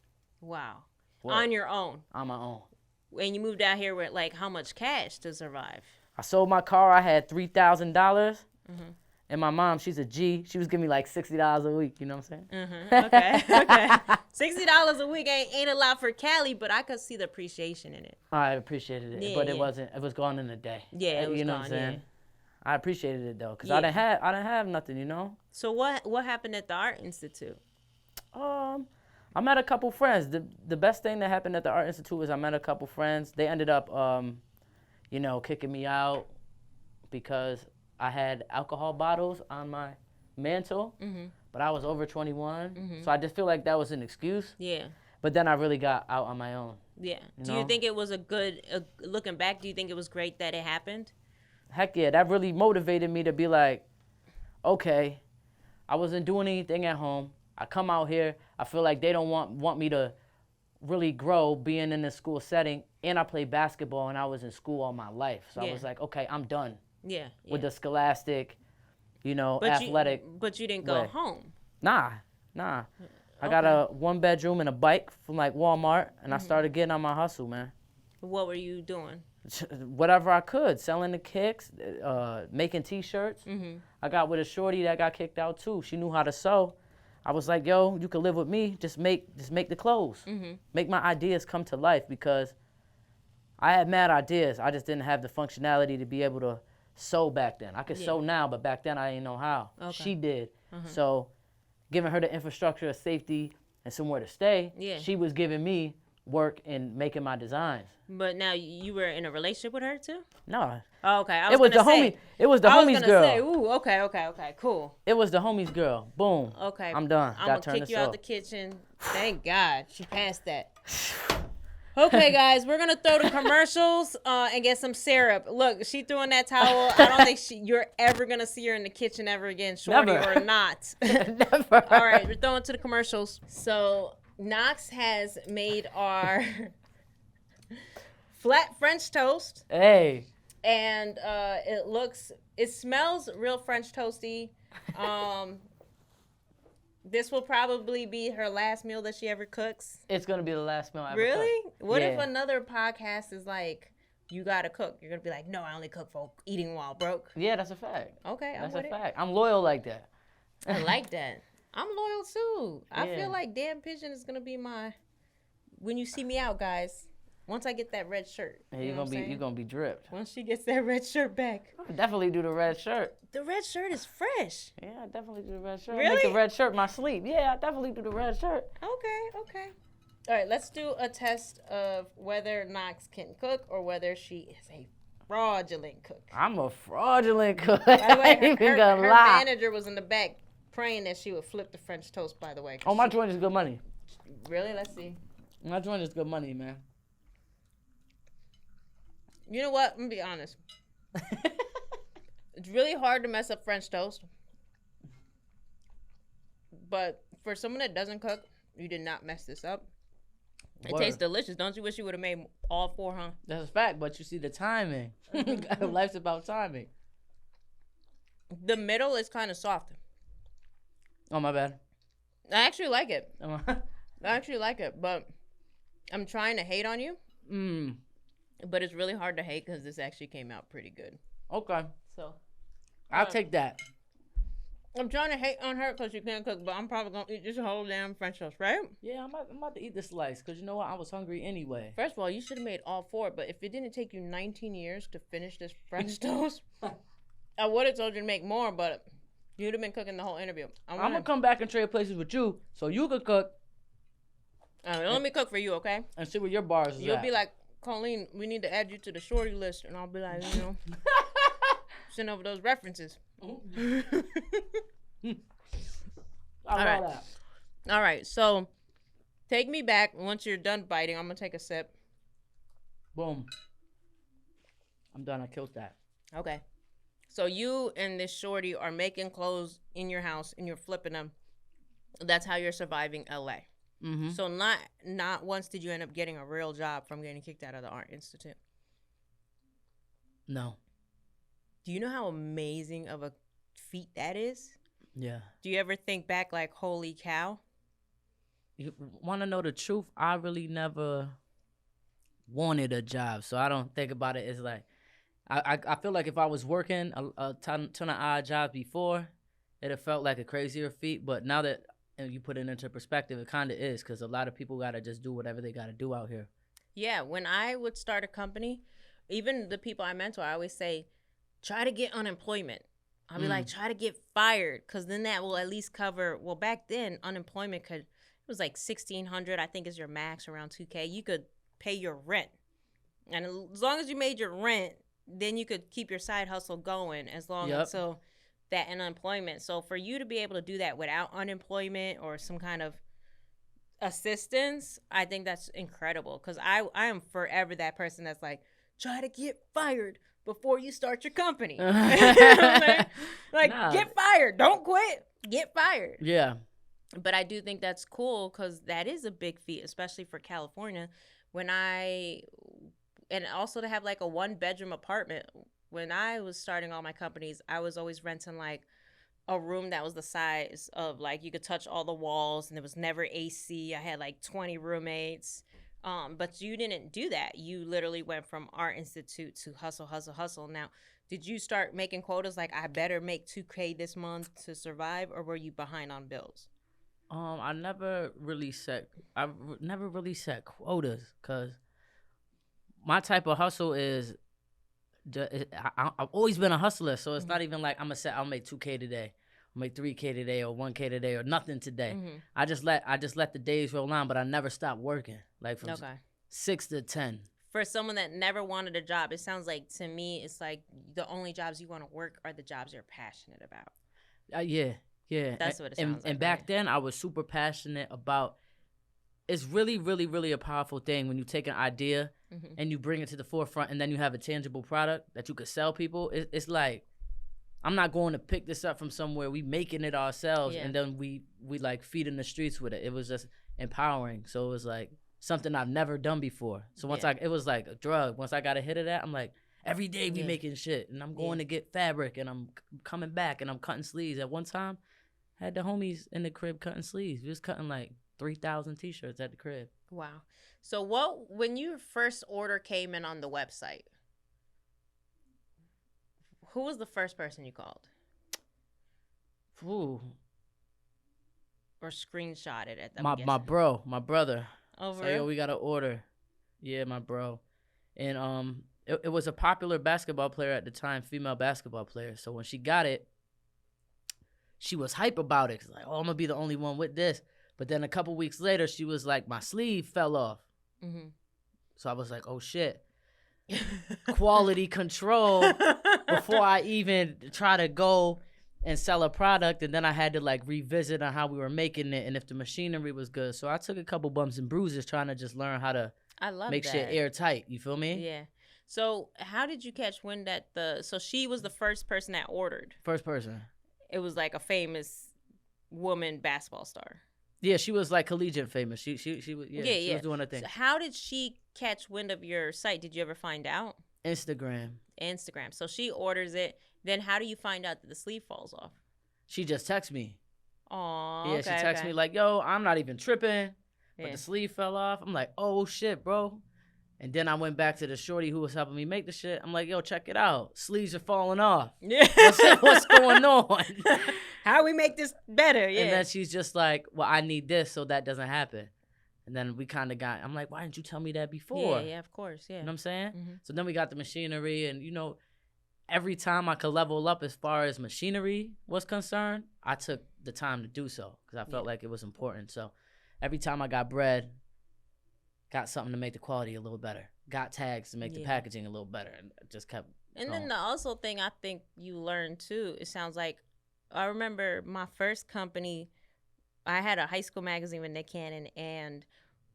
Speaker 2: Wow. What? On your own?
Speaker 1: On my own.
Speaker 2: And you moved out here with, like, how much cash to survive?
Speaker 1: I sold my car. I had $3,000. Mm-hmm. And my mom, she's a G. She was giving me like $60 a week. You know what I'm saying?
Speaker 2: Mm-hmm. Okay. $60 a week ain't a lot for Cali, but I could see the appreciation in it.
Speaker 1: I appreciated it, but it wasn't. It was gone in a day.
Speaker 2: Yeah, it was
Speaker 1: you know
Speaker 2: gone,
Speaker 1: what I'm saying?
Speaker 2: Yeah.
Speaker 1: I appreciated it though, cause I didn't have nothing, you know.
Speaker 2: So what happened at the Art Institute?
Speaker 1: I met a couple friends. The best thing that happened at the Art Institute is I met a couple friends. They ended up kicking me out because I had alcohol bottles on my mantle, but I was over 21. So I just feel like that was an excuse.
Speaker 2: Yeah.
Speaker 1: But then I really got out on my own.
Speaker 2: Yeah. Do you think it was looking back, do you think it was great that it happened?
Speaker 1: Heck yeah, that really motivated me to be like, okay, I wasn't doing anything at home. I come out here, I feel like they don't want me to really grow being in the school setting, and I played basketball and I was in school all my life. So I was like, okay, I'm done.
Speaker 2: Yeah.
Speaker 1: With the scholastic, athletic.
Speaker 2: But you didn't go home.
Speaker 1: Nah. I got a 1-bedroom and a bike from like Walmart, and I started getting on my hustle, man.
Speaker 2: What were you doing?
Speaker 1: Whatever I could, selling the kicks, making T-shirts. I got with a shorty that got kicked out too. She knew how to sew. I was like, yo, you can live with me. Just make the clothes. Make my ideas come to life, because I had mad ideas. I just didn't have the functionality to be able to sew back then. I could sew now, but back then I didn't know how. Okay. She did. So giving her the infrastructure of safety and somewhere to stay, she was giving me work and making my designs.
Speaker 2: But now you were in a relationship with her too?
Speaker 1: No.
Speaker 2: Oh, okay.
Speaker 1: It was the homie's girl.
Speaker 2: Say, ooh, okay, cool.
Speaker 1: It was the homie's girl. Boom.
Speaker 2: Okay.
Speaker 1: I'm done.
Speaker 2: I'm gonna kick you out the kitchen. Thank God she passed that. Okay, guys, we're gonna throw the commercials and get some syrup. Look, she threw in that towel. I don't think you're ever gonna see her in the kitchen ever again, shorty or not.
Speaker 1: Never.
Speaker 2: All right, we're throwing to the commercials. So Knox has made our flat French toast.
Speaker 1: Hey.
Speaker 2: And it smells real French toasty. This will probably be her last meal that she ever cooks.
Speaker 1: It's going to be the last meal I ever
Speaker 2: Really?
Speaker 1: cook.
Speaker 2: What if another podcast is like, you got to cook? You're going to be like, no, I only cook for eating while broke.
Speaker 1: Yeah, that's a fact.
Speaker 2: Okay,
Speaker 1: that's a fact. I'm loyal like that.
Speaker 2: I like that. I'm loyal too. I feel like Dan Pigeon is going to be when you see me out, guys. Once I get that red shirt.
Speaker 1: Yeah, you're gonna be dripped.
Speaker 2: Once she gets that red shirt back.
Speaker 1: I'll definitely do the red shirt.
Speaker 2: The red shirt is fresh.
Speaker 1: Yeah, I definitely do the red shirt.
Speaker 2: Really?
Speaker 1: Make the red shirt my sleep. Yeah, I definitely do the red shirt.
Speaker 2: Okay. All right, let's do a test of whether Knox can cook or whether she is a fraudulent cook.
Speaker 1: I'm a fraudulent cook.
Speaker 2: By the way, her manager was in the back praying that she would flip the French toast, by the way.
Speaker 1: Oh, my joint is good money.
Speaker 2: Really? Let's see.
Speaker 1: My joint is good money, man.
Speaker 2: You know what? I'm going to be honest. It's really hard to mess up French toast. But for someone that doesn't cook, you did not mess this up. It tastes delicious. Don't you wish you would have made all 4, huh?
Speaker 1: That's a fact, but you see the timing. Life's about timing.
Speaker 2: The middle is kind of soft.
Speaker 1: Oh, my bad.
Speaker 2: I actually like it. But I'm trying to hate on you. But it's really hard to hate because this actually came out pretty good.
Speaker 1: Okay.
Speaker 2: So
Speaker 1: I'll take that.
Speaker 2: I'm trying to hate on her because she can't cook, but I'm probably going to eat this whole damn French toast, right?
Speaker 1: Yeah, I'm about to eat this slice because you know what? I was hungry anyway.
Speaker 2: First of all, you should have made all 4, but if it didn't take you 19 years to finish this French toast, I would have told you to make more, but you'd have been cooking the whole interview.
Speaker 1: I'm going to come back and trade places with you so you could cook.
Speaker 2: Let me cook for you, okay?
Speaker 1: And see where your bars is
Speaker 2: You'll be like, Colleen, we need to add you to the shorty list. And I'll be like, send over those references.
Speaker 1: All
Speaker 2: right, so take me back. Once you're done biting, I'm going to take a sip.
Speaker 1: Boom. I'm done. I killed that.
Speaker 2: Okay. So you and this shorty are making clothes in your house and you're flipping them. That's how you're surviving LA. Mm-hmm. So not once did you end up getting a real job from getting kicked out of the Art Institute.
Speaker 1: No.
Speaker 2: Do you know how amazing of a feat that is?
Speaker 1: Yeah.
Speaker 2: Do you ever think back like, holy cow?
Speaker 1: You want to know the truth? I really never wanted a job, so I don't think about it as like, I feel like if I was working a ton of odd jobs before, it have felt like a crazier feat, but now that and you put it into perspective, it kind of is, because a lot of people got to just do whatever they got to do out here.
Speaker 2: Yeah, when I would start a company, even the people I mentor, I always say, try to get unemployment. I'll be like, try to get fired, because then that will at least cover, well, back then, unemployment it was like $1,600, I think is your max, around $2,000. You could pay your rent. And as long as you made your rent, then you could keep your side hustle going as long until that unemployment. So for you to be able to do that without unemployment or some kind of assistance, I think that's incredible, because I am forever that person that's like, try to get fired before you start your company. Get fired. Don't quit. Get fired.
Speaker 1: Yeah.
Speaker 2: But I do think that's cool, because that is a big feat, especially for California. And also to have like a 1-bedroom apartment. When I was starting all my companies, I was always renting like a room that was the size of like you could touch all the walls, and there was never AC. I had like 20 roommates. But you didn't do that. You literally went from Art Institute to hustle. Now, did you start making quotas like I better make $2K this month to survive, or were you behind on bills?
Speaker 1: I never really set quotas, because my type of hustle is I've always been a hustler, so it's not even like I'll make 2K today, I'll make 3K today, or 1K today, or nothing today. I just let the days roll on, but I never stopped working, like from 6 to 10.
Speaker 2: For someone that never wanted a job, it sounds like, to me, it's like the only jobs you want to work are the jobs you're passionate about.
Speaker 1: Yeah.
Speaker 2: That's what it sounds like.
Speaker 1: And back then, I was super passionate about. It's really, really, really a powerful thing when you take an idea and you bring it to the forefront, and then you have a tangible product that you could sell people. It's like, I'm not going to pick this up from somewhere. We making it ourselves, and then we like feeding the streets with it. It was just empowering. So it was like something I've never done before. So it was like a drug. Once I got a hit of that, I'm like, every day we making shit, and I'm going to get fabric, and I'm coming back, and I'm cutting sleeves. At one time, I had the homies in the crib cutting sleeves. We was cutting like 3,000 t-shirts at the crib.
Speaker 2: Wow. So when your first order came in on the website, who was the first person you called?
Speaker 1: Ooh.
Speaker 2: Or screenshotted at
Speaker 1: my brother.
Speaker 2: Oh,
Speaker 1: so, yo, we got an order. Yeah, my bro. And it was a popular basketball player at the time, female basketball player. So when she got it, she was hype about it. Like, oh, I'm gonna be the only one with this. But then a couple weeks later, she was like, my sleeve fell off. So I was like, oh, shit. Quality control before I even try to go and sell a product. And then I had to like revisit on how we were making it and if the machinery was good. So I took a couple bumps and bruises trying to just learn how to make shit airtight. You feel me?
Speaker 2: Yeah. So how did you catch wind that so she was the first person that ordered?
Speaker 1: First person.
Speaker 2: It was like a famous woman basketball star.
Speaker 1: Yeah, she was like collegiate famous. She was she was doing her thing.
Speaker 2: So how did she catch wind of your site? Did you ever find out?
Speaker 1: Instagram.
Speaker 2: So she orders it. Then how do you find out that the sleeve falls off?
Speaker 1: She just texts me.
Speaker 2: Oh,
Speaker 1: yeah. She texts me like, "Yo, I'm not even tripping, but the sleeve fell off." I'm like, "Oh shit, bro." And then I went back to the shorty who was helping me make the shit. I'm like, yo, check it out. Sleeves are falling off. Yeah. What's going on?
Speaker 2: How we make this better? Yeah.
Speaker 1: And then she's just like, well, I need this so that doesn't happen. And then we kind of I'm like, why didn't you tell me that before?
Speaker 2: Yeah, of course, yeah.
Speaker 1: You know what I'm saying? So then we got the machinery, and, every time I could level up as far as machinery was concerned, I took the time to do so because I felt like it was important. So every time I got bread, got something to make the quality a little better. Got tags to make the packaging a little better. And just kept
Speaker 2: And
Speaker 1: going.
Speaker 2: Then the also thing I think you learned too, it sounds like, I remember my first company, I had a high school magazine with Nick Cannon, and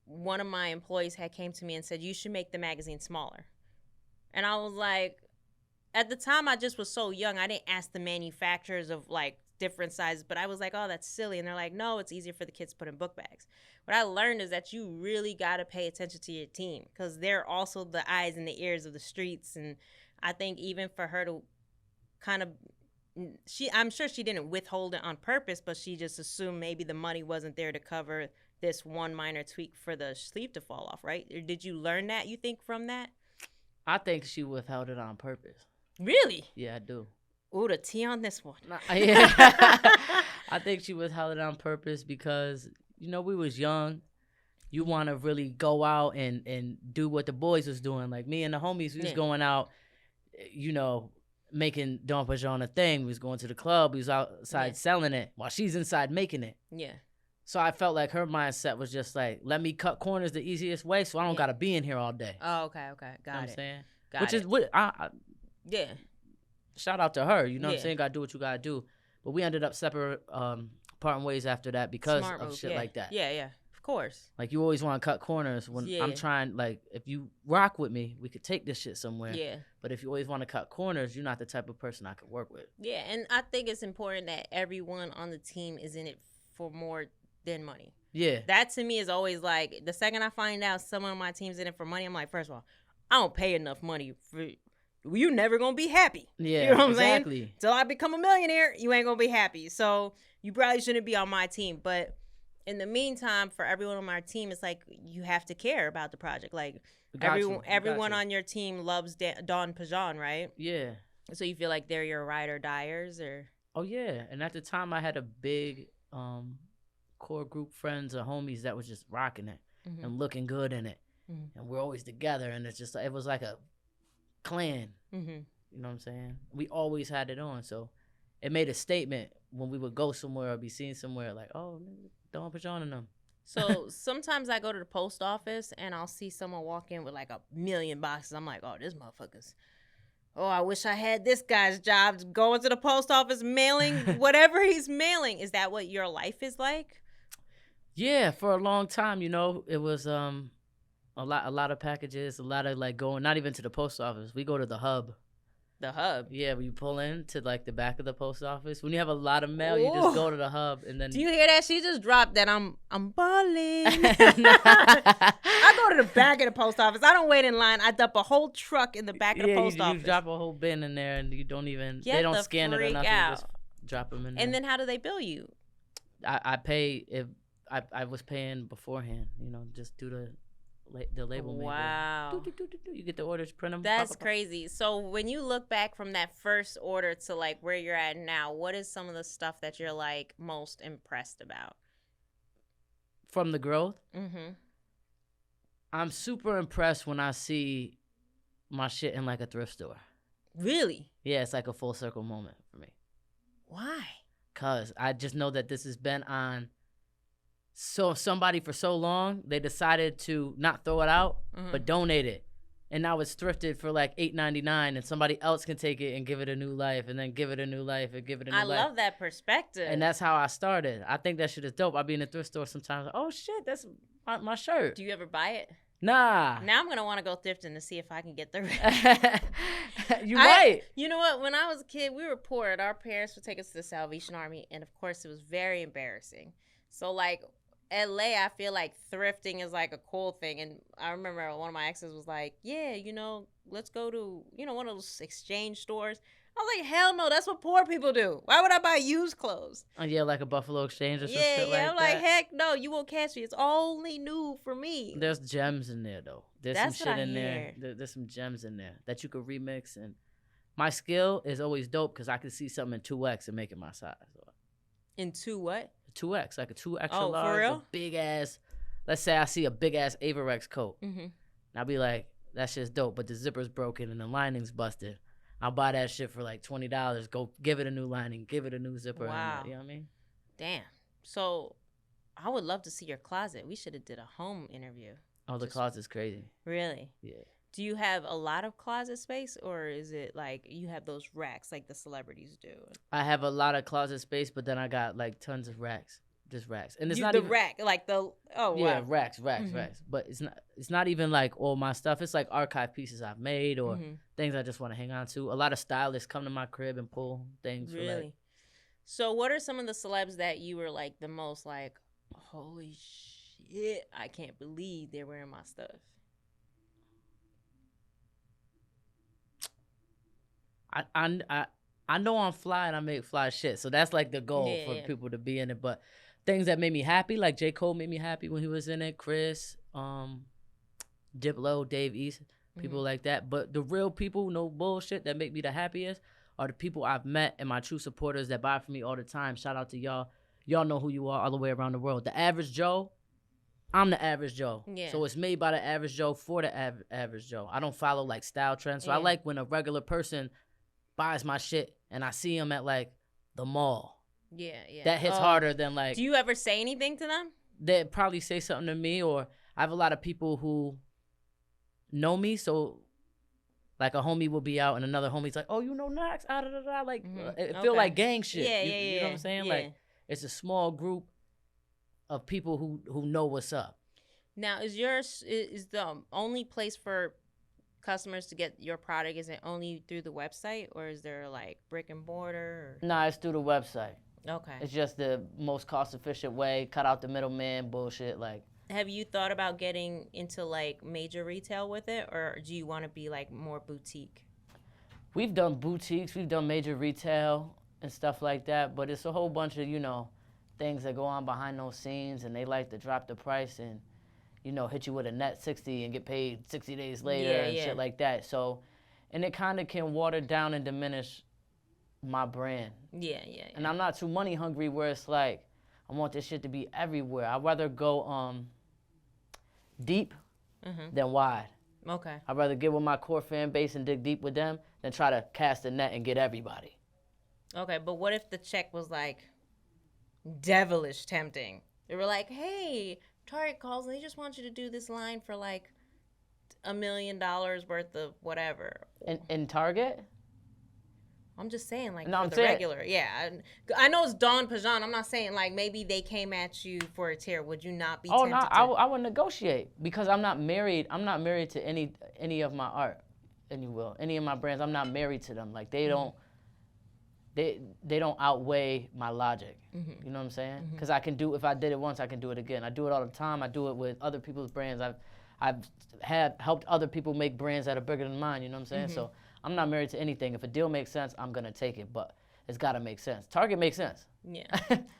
Speaker 2: one of my employees had came to me and said, you should make the magazine smaller. And I was like, at the time I just was so young, I didn't ask the manufacturers of like different sizes, but I was like, oh, that's silly. And they're like, no, it's easier for the kids to put in book bags. What I learned is that you really got to pay attention to your team because they're also the eyes and the ears of the streets. And I think even for her to kind of, I'm sure she didn't withhold it on purpose, but she just assumed maybe the money wasn't there to cover this one minor tweak for the sleeve to fall off, right? Or did you learn that, you think, from that?
Speaker 1: I think she withheld it on purpose.
Speaker 2: Really?
Speaker 1: Yeah, I do.
Speaker 2: Ooh, the tea on this one.
Speaker 1: Yeah. I think she withheld it on purpose because, we was young. You want to really go out and do what the boys was doing. Like me and the homies, we was going out, don't push on a thing. We was going to the club. We was outside selling it while she's inside making it.
Speaker 2: Yeah.
Speaker 1: So I felt like her mindset was just like, let me cut corners the easiest way, so I don't gotta be in here all day.
Speaker 2: Oh, okay, got
Speaker 1: you know
Speaker 2: it.
Speaker 1: What I'm saying,
Speaker 2: Got
Speaker 1: is what
Speaker 2: yeah.
Speaker 1: Shout out to her. You know what I'm
Speaker 2: Yeah.
Speaker 1: saying? Gotta do what you gotta do. But we ended up separate, parting ways after that because
Speaker 2: Smart
Speaker 1: of
Speaker 2: move.
Speaker 1: shit like that.
Speaker 2: Yeah. Of course.
Speaker 1: Like, you always want to cut corners when
Speaker 2: Yeah.
Speaker 1: I'm trying. Like, if you rock with me, we could take this shit somewhere.
Speaker 2: Yeah.
Speaker 1: But if you always want to cut corners, you're not the type of person I could work with.
Speaker 2: Yeah, and I think it's important that everyone on the team is in it for more than money.
Speaker 1: Yeah.
Speaker 2: That to me is always like, the second I find out someone on my team's in it for money, I'm like, first of all, I don't pay enough money for you. Never gonna be happy.
Speaker 1: Yeah,
Speaker 2: you know what I'm saying?
Speaker 1: exactly.
Speaker 2: Till I become a millionaire, you ain't gonna be happy. So you probably shouldn't be on my team. But in the meantime, for everyone on my team, it's like you have to care about the project. Like everyone on your team loves Dawn Pigeon, right?
Speaker 1: Yeah.
Speaker 2: So you feel like they're your ride or diers, or?
Speaker 1: Oh yeah, and at the time I had a big core group friends or homies that was just rocking it and looking good in it, and we're always together, and it's just, it was like a clan. You know what I'm saying? We always had it on, so it made a statement when we would go somewhere or be seen somewhere, like, oh, don't put you on them.
Speaker 2: So sometimes I go to the post office and I'll see someone walk in with like 1 million boxes. I'm like, oh, this motherfucker's, oh, I wish I had this guy's job, going to the post office mailing whatever he's mailing. Is that what your life is like?
Speaker 1: Yeah, for a long time, it was a lot of packages, a lot of like going, not even to the post office. We go to the hub.
Speaker 2: The hub?
Speaker 1: Yeah, when you pull in to like the back of the post office. When you have a lot of mail, you just go to the hub and then.
Speaker 2: Do you hear that? She just dropped that. I'm balling. I go to the back of the post office. I don't wait in line. I dump a whole truck in the back of the post office.
Speaker 1: You drop a whole bin in there and you don't even. They don't scan it or nothing. You just drop them in there.
Speaker 2: And then how do they bill you?
Speaker 1: I pay if I was paying beforehand. Just do the label.
Speaker 2: Wow.
Speaker 1: You get the orders, print them.
Speaker 2: That's crazy. So when you look back from that first order to like where you're at now, what is some of the stuff that you're like most impressed about?
Speaker 1: From the growth? I'm super impressed when I see my shit in like a thrift store.
Speaker 2: Really?
Speaker 1: Yeah, it's like a full circle moment for me.
Speaker 2: Why?
Speaker 1: Because I just know that this has been on somebody for so long, they decided to not throw it out, but donate it. And now it's thrifted for like $8.99, and somebody else can take it and give it a new life, and then give it a new life, and give it a new life.
Speaker 2: I love that perspective.
Speaker 1: And that's how I started. I think that shit is dope. I'll be in the thrift store sometimes. Oh shit, that's my shirt.
Speaker 2: Do you ever buy it?
Speaker 1: Nah.
Speaker 2: Now I'm gonna want to go thrifting to see if I can get the.
Speaker 1: You might.
Speaker 2: You know what? When I was a kid, we were poor, and our parents would take us to the Salvation Army, and of course, it was very embarrassing. So like, LA, I feel like thrifting is like a cool thing. And I remember one of my exes was like, yeah, let's go to, one of those exchange stores. I was like, hell no, that's what poor people do. Why would I buy used clothes?
Speaker 1: Oh, yeah, like a Buffalo Exchange or some shit like that.
Speaker 2: I'm like, heck no, you won't catch me. It's only new for me.
Speaker 1: There's gems in there, though. There's
Speaker 2: that's
Speaker 1: some shit in there. There's some gems in there that you could remix. And my skill is always dope because I can see something in 2X and make it my size.
Speaker 2: In 2 what?
Speaker 1: 2X, like a 2 extra large,
Speaker 2: for real?
Speaker 1: a big ass. Let's say I see a big ass Averex coat, and I'll be like, "That shit's dope," but the zipper's broken and the lining's busted. I'll buy that shit for like $20. Go give it a new lining, give it a new zipper.
Speaker 2: Wow,
Speaker 1: you know what I mean?
Speaker 2: Damn. So, I would love to see your closet. We should have did a home interview.
Speaker 1: Oh, the closet's crazy.
Speaker 2: Really?
Speaker 1: Yeah.
Speaker 2: Do you have a lot of closet space, or is it like you have those racks like the celebrities do?
Speaker 1: I have a lot of closet space, but then I got like tons of racks, just racks, and it's not
Speaker 2: the
Speaker 1: even,
Speaker 2: rack, like the
Speaker 1: yeah, racks. But it's not even like all my stuff. It's like archive pieces I've made or things I just want to hang on to. A lot of stylists come to my crib and pull things.
Speaker 2: Really? So what are some of the celebs that you were like the most like, holy shit, I can't believe they're wearing my stuff?
Speaker 1: I know I'm fly and I make fly shit, so that's like the goal for people to be in it. But things that made me happy, like J. Cole made me happy when he was in it. Chris, Diplo, Dave East, people like that. But the real people, no bullshit, that make me the happiest are the people I've met and my true supporters that buy from me all the time. Shout out to y'all. Y'all know who you are all the way around the world. The average Joe, I'm the average Joe. Yeah. So it's made by the average Joe for the average Joe. I don't follow like style trends. So I like when a regular person buys my shit and I see him at like the mall.
Speaker 2: Yeah, yeah.
Speaker 1: That hits harder than like.
Speaker 2: Do you ever say anything to them?
Speaker 1: They probably say something to me, or I have a lot of people who know me, so like a homie will be out and another homie's like, oh, you know Knox, like it feel like gang shit.
Speaker 2: Yeah,
Speaker 1: you know what I'm saying?
Speaker 2: Yeah.
Speaker 1: Like it's a small group of people who know what's up.
Speaker 2: Now, is the only place for customers to get your product, is it only through the website, or is there like brick and mortar?
Speaker 1: Nah, it's through the website.
Speaker 2: Okay.
Speaker 1: It's just the most cost efficient way. Cut out the middleman bullshit. Like,
Speaker 2: have you thought about getting into like major retail with it, or do you want to be like more boutique?
Speaker 1: We've done boutiques, we've done major retail and stuff like that, but it's a whole bunch of, things that go on behind those scenes, and they like to drop the price and, hit you with a net 60 and get paid 60 days later and shit like that. So, and it kind of can water down and diminish my brand.
Speaker 2: Yeah.
Speaker 1: And I'm not too money hungry where it's like, I want this shit to be everywhere. I'd rather go deep than wide.
Speaker 2: Okay.
Speaker 1: I'd rather get with my core fan base and dig deep with them than try to cast a net and get everybody.
Speaker 2: Okay, but what if the check was like devilish tempting? They were like, hey, Target calls and they just want you to do this line for like $1 million worth of whatever.
Speaker 1: In Target?
Speaker 2: I'm just saying, like,
Speaker 1: no,
Speaker 2: for the regular. Yeah. I know it's Dawn Pigeon. I'm not saying, like, maybe they came at you for a tear. Would you not be tempted?
Speaker 1: No, I would negotiate because I'm not married. I'm not married to any of my art, any of my brands. I'm not married to them. Like, they don't outweigh my logic. You know what I'm saying? Because I can do, if I did it once, I can do it again. I do it all the time. I do it with other people's brands. I've helped other people make brands that are bigger than mine. You know what I'm saying? So I'm not married to anything. If a deal makes sense, I'm gonna take it, but it's gotta make sense. Target makes sense.
Speaker 2: Yeah.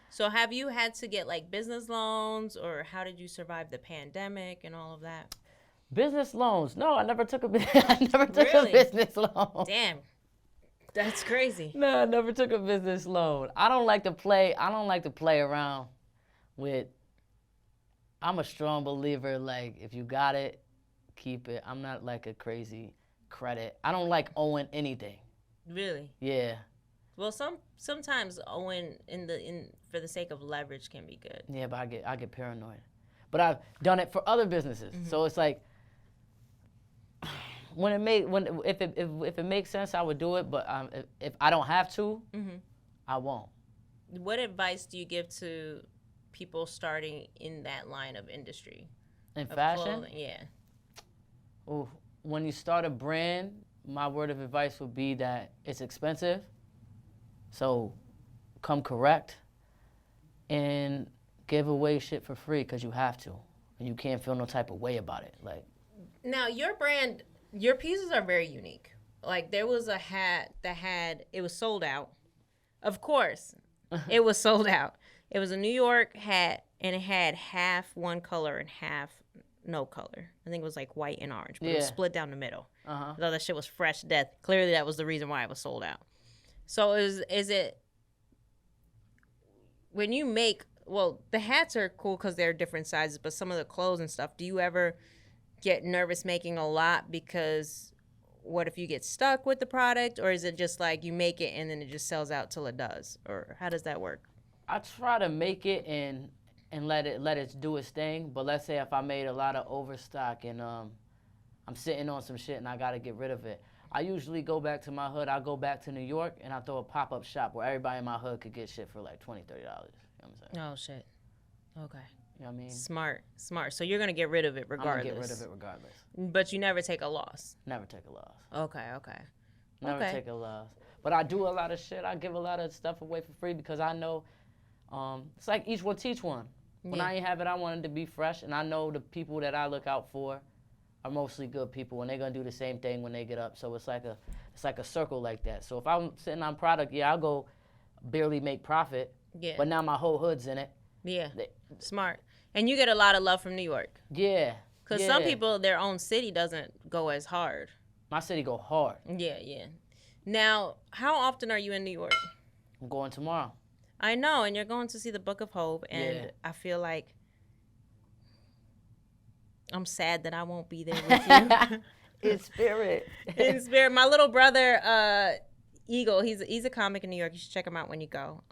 Speaker 2: So have you had to get like business loans, or how did you survive the pandemic and all of that?
Speaker 1: Business loans? No, I never took a business loan.
Speaker 2: Damn. That's crazy.
Speaker 1: No, I never took a business loan. I don't like to play around with. I'm a strong believer, like, if you got it, keep it. I'm not like a crazy credit. I don't like owing anything.
Speaker 2: Really?
Speaker 1: Yeah.
Speaker 2: Well, sometimes owing for the sake of leverage can be good.
Speaker 1: Yeah, but I get paranoid. But I've done it for other businesses. So it's like, if it makes sense, I would do it. But if I don't have to, I won't.
Speaker 2: What advice do you give to people starting in that line of industry?
Speaker 1: In fashion?
Speaker 2: Clothing? Yeah.
Speaker 1: Ooh, when you start a brand, my word of advice would be that it's expensive. So come correct and give away shit for free because you have to. And you can't feel no type of way about it. Like,
Speaker 2: now, your brand, your pieces are very unique. Like, there was a hat that it was sold out. Of course, it was sold out. It was a New York hat, and it had half one color and half no color. I think it was like white and orange, but it was split down the middle. I thought that shit was fresh to death. Clearly, that was the reason why it was sold out. So is it, when you make, well, the hats are cool because they're different sizes, but some of the clothes and stuff, do you ever get nervous making a lot because what if you get stuck with the product, or is it just like you make it and then it just sells out till it does, or how does that work?
Speaker 1: I try to make it and let it do its thing, but let's say if I made a lot of overstock and I'm sitting on some shit and I gotta get rid of it, I usually go back to my hood. I go back to New York and I throw a pop-up shop where everybody in my hood could get shit for like $20, $30. You know what I'm saying?
Speaker 2: Oh shit. Okay.
Speaker 1: You know what I mean?
Speaker 2: Smart. So you're gonna get rid of it regardless.
Speaker 1: I'm gonna get rid of it regardless.
Speaker 2: But you never take a loss.
Speaker 1: Never take a loss.
Speaker 2: Okay.
Speaker 1: Never take a loss. But I do a lot of shit. I give a lot of stuff away for free because I know it's like each one teach one. When I ain't have it, I want it to be fresh, and I know the people that I look out for are mostly good people, and they're gonna do the same thing when they get up. So it's like a circle like that. So if I'm sitting on product, I'll go barely make profit. Yeah. But now my whole hood's in it.
Speaker 2: Yeah. Smart. And you get a lot of love from New York.
Speaker 1: Yeah.
Speaker 2: Because some people, their own city doesn't go as hard.
Speaker 1: My city go hard.
Speaker 2: Yeah. Now, how often are you in New York?
Speaker 1: I'm going tomorrow.
Speaker 2: I know, and you're going to see the Book of Hope, and I feel like I'm sad that I won't be there with you.
Speaker 1: In spirit.
Speaker 2: In spirit. My little brother, Eagle, he's a comic in New York. You should check him out when you go.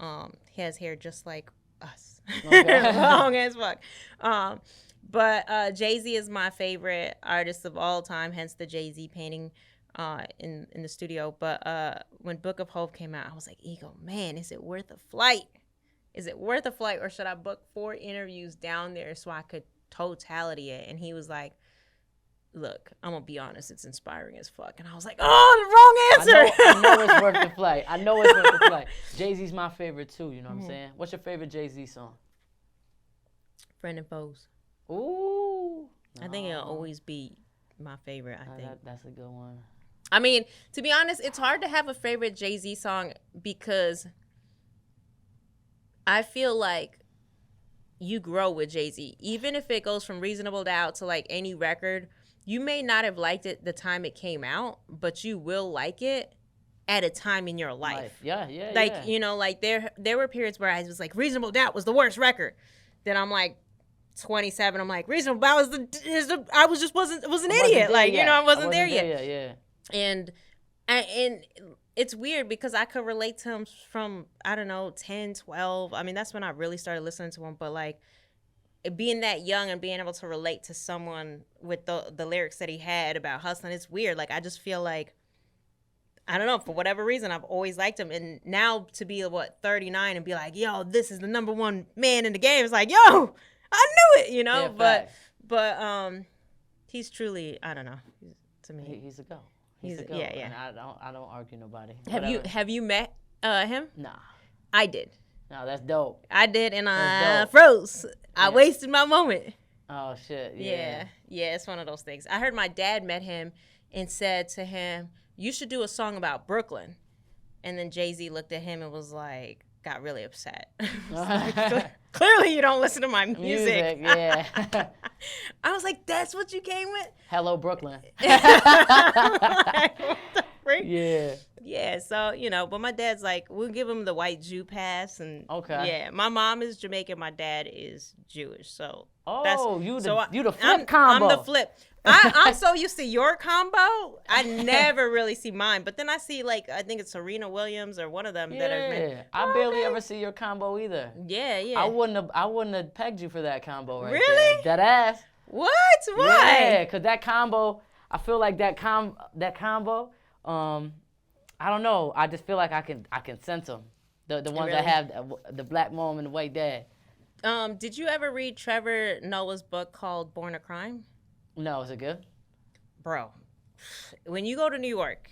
Speaker 2: He has hair just like us,
Speaker 1: Okay.
Speaker 2: long as fuck. But Jay-Z is my favorite artist of all time. Hence the Jay-Z painting in the studio. But when Book of Hope came out, I was like, Eagle, man, is it worth a flight? Is it worth a flight, or should I book 4 interviews down there so I could totality it? And he was like, look, I'm gonna be honest, it's inspiring as fuck. And I was like, oh, the wrong answer.
Speaker 1: I know it's worth the flight. I know it's worth the flight. Jay-Z's my favorite too, you know what I'm saying? What's your favorite Jay-Z song?
Speaker 2: Friend and Foes.
Speaker 1: Ooh.
Speaker 2: I think it'll always be my favorite, I think.
Speaker 1: That's a good one.
Speaker 2: I mean, to be honest, it's hard to have a favorite Jay-Z song because I feel like you grow with Jay-Z. Even if it goes from Reasonable Doubt to like any record, you may not have liked it the time it came out, but you will like it at a time in your life.
Speaker 1: Yeah.
Speaker 2: Like, you know, like there were periods where I was like, Reasonable Doubt was the worst record. Then I'm like 27, I'm like, Reasonable Doubt was was an idiot. Like, you know, I wasn't there yet.
Speaker 1: Yeah.
Speaker 2: And it's weird because I could relate to him from, I don't know, 10, 12. I mean, that's when I really started listening to him. But, like, being that young and being able to relate to someone with the lyrics that he had about hustling, it's weird. Like, I just feel like, I don't know, for whatever reason, I've always liked him. And now to be, 39 and be like, yo, this is the number one man in the game. It's like, yo, I knew it, you know?
Speaker 1: Yeah,
Speaker 2: but he's truly, I don't know, to me.
Speaker 1: He's a go. He's a go.
Speaker 2: Yeah.
Speaker 1: And I don't argue nobody.
Speaker 2: Have you met him?
Speaker 1: Nah.
Speaker 2: I did.
Speaker 1: No, that's dope.
Speaker 2: I did, and I froze. I wasted my moment.
Speaker 1: Oh, shit. Yeah.
Speaker 2: Yeah, it's one of those things. I heard my dad met him and said to him, you should do a song about Brooklyn. And then Jay-Z looked at him and was like, got really upset. Clearly you don't listen to my music.
Speaker 1: Yeah.
Speaker 2: I was like, that's what you came with?
Speaker 1: Hello, Brooklyn.
Speaker 2: Like, what the freak?
Speaker 1: Yeah.
Speaker 2: Yeah, so, you know, but my dad's like, we'll give him the white Jew pass. And
Speaker 1: okay.
Speaker 2: Yeah, my mom is Jamaican, my dad is Jewish. So
Speaker 1: you the flip combo.
Speaker 2: I'm the flip. I'm so used to your combo, I never really see mine. But then I see, like, I think it's Serena Williams or one of them that are.
Speaker 1: Yeah, I barely ever see your combo either.
Speaker 2: Yeah.
Speaker 1: I wouldn't have pegged you for that combo right
Speaker 2: really?
Speaker 1: there. That ass.
Speaker 2: What? Why?
Speaker 1: Yeah, because that combo, I feel like that combo, I don't know. I just feel like I can sense them. The ones that have the black mom and the white dad.
Speaker 2: Did you ever read Trevor Noah's book called Born a Crime?
Speaker 1: No, is it good?
Speaker 2: Bro, when you go to New York,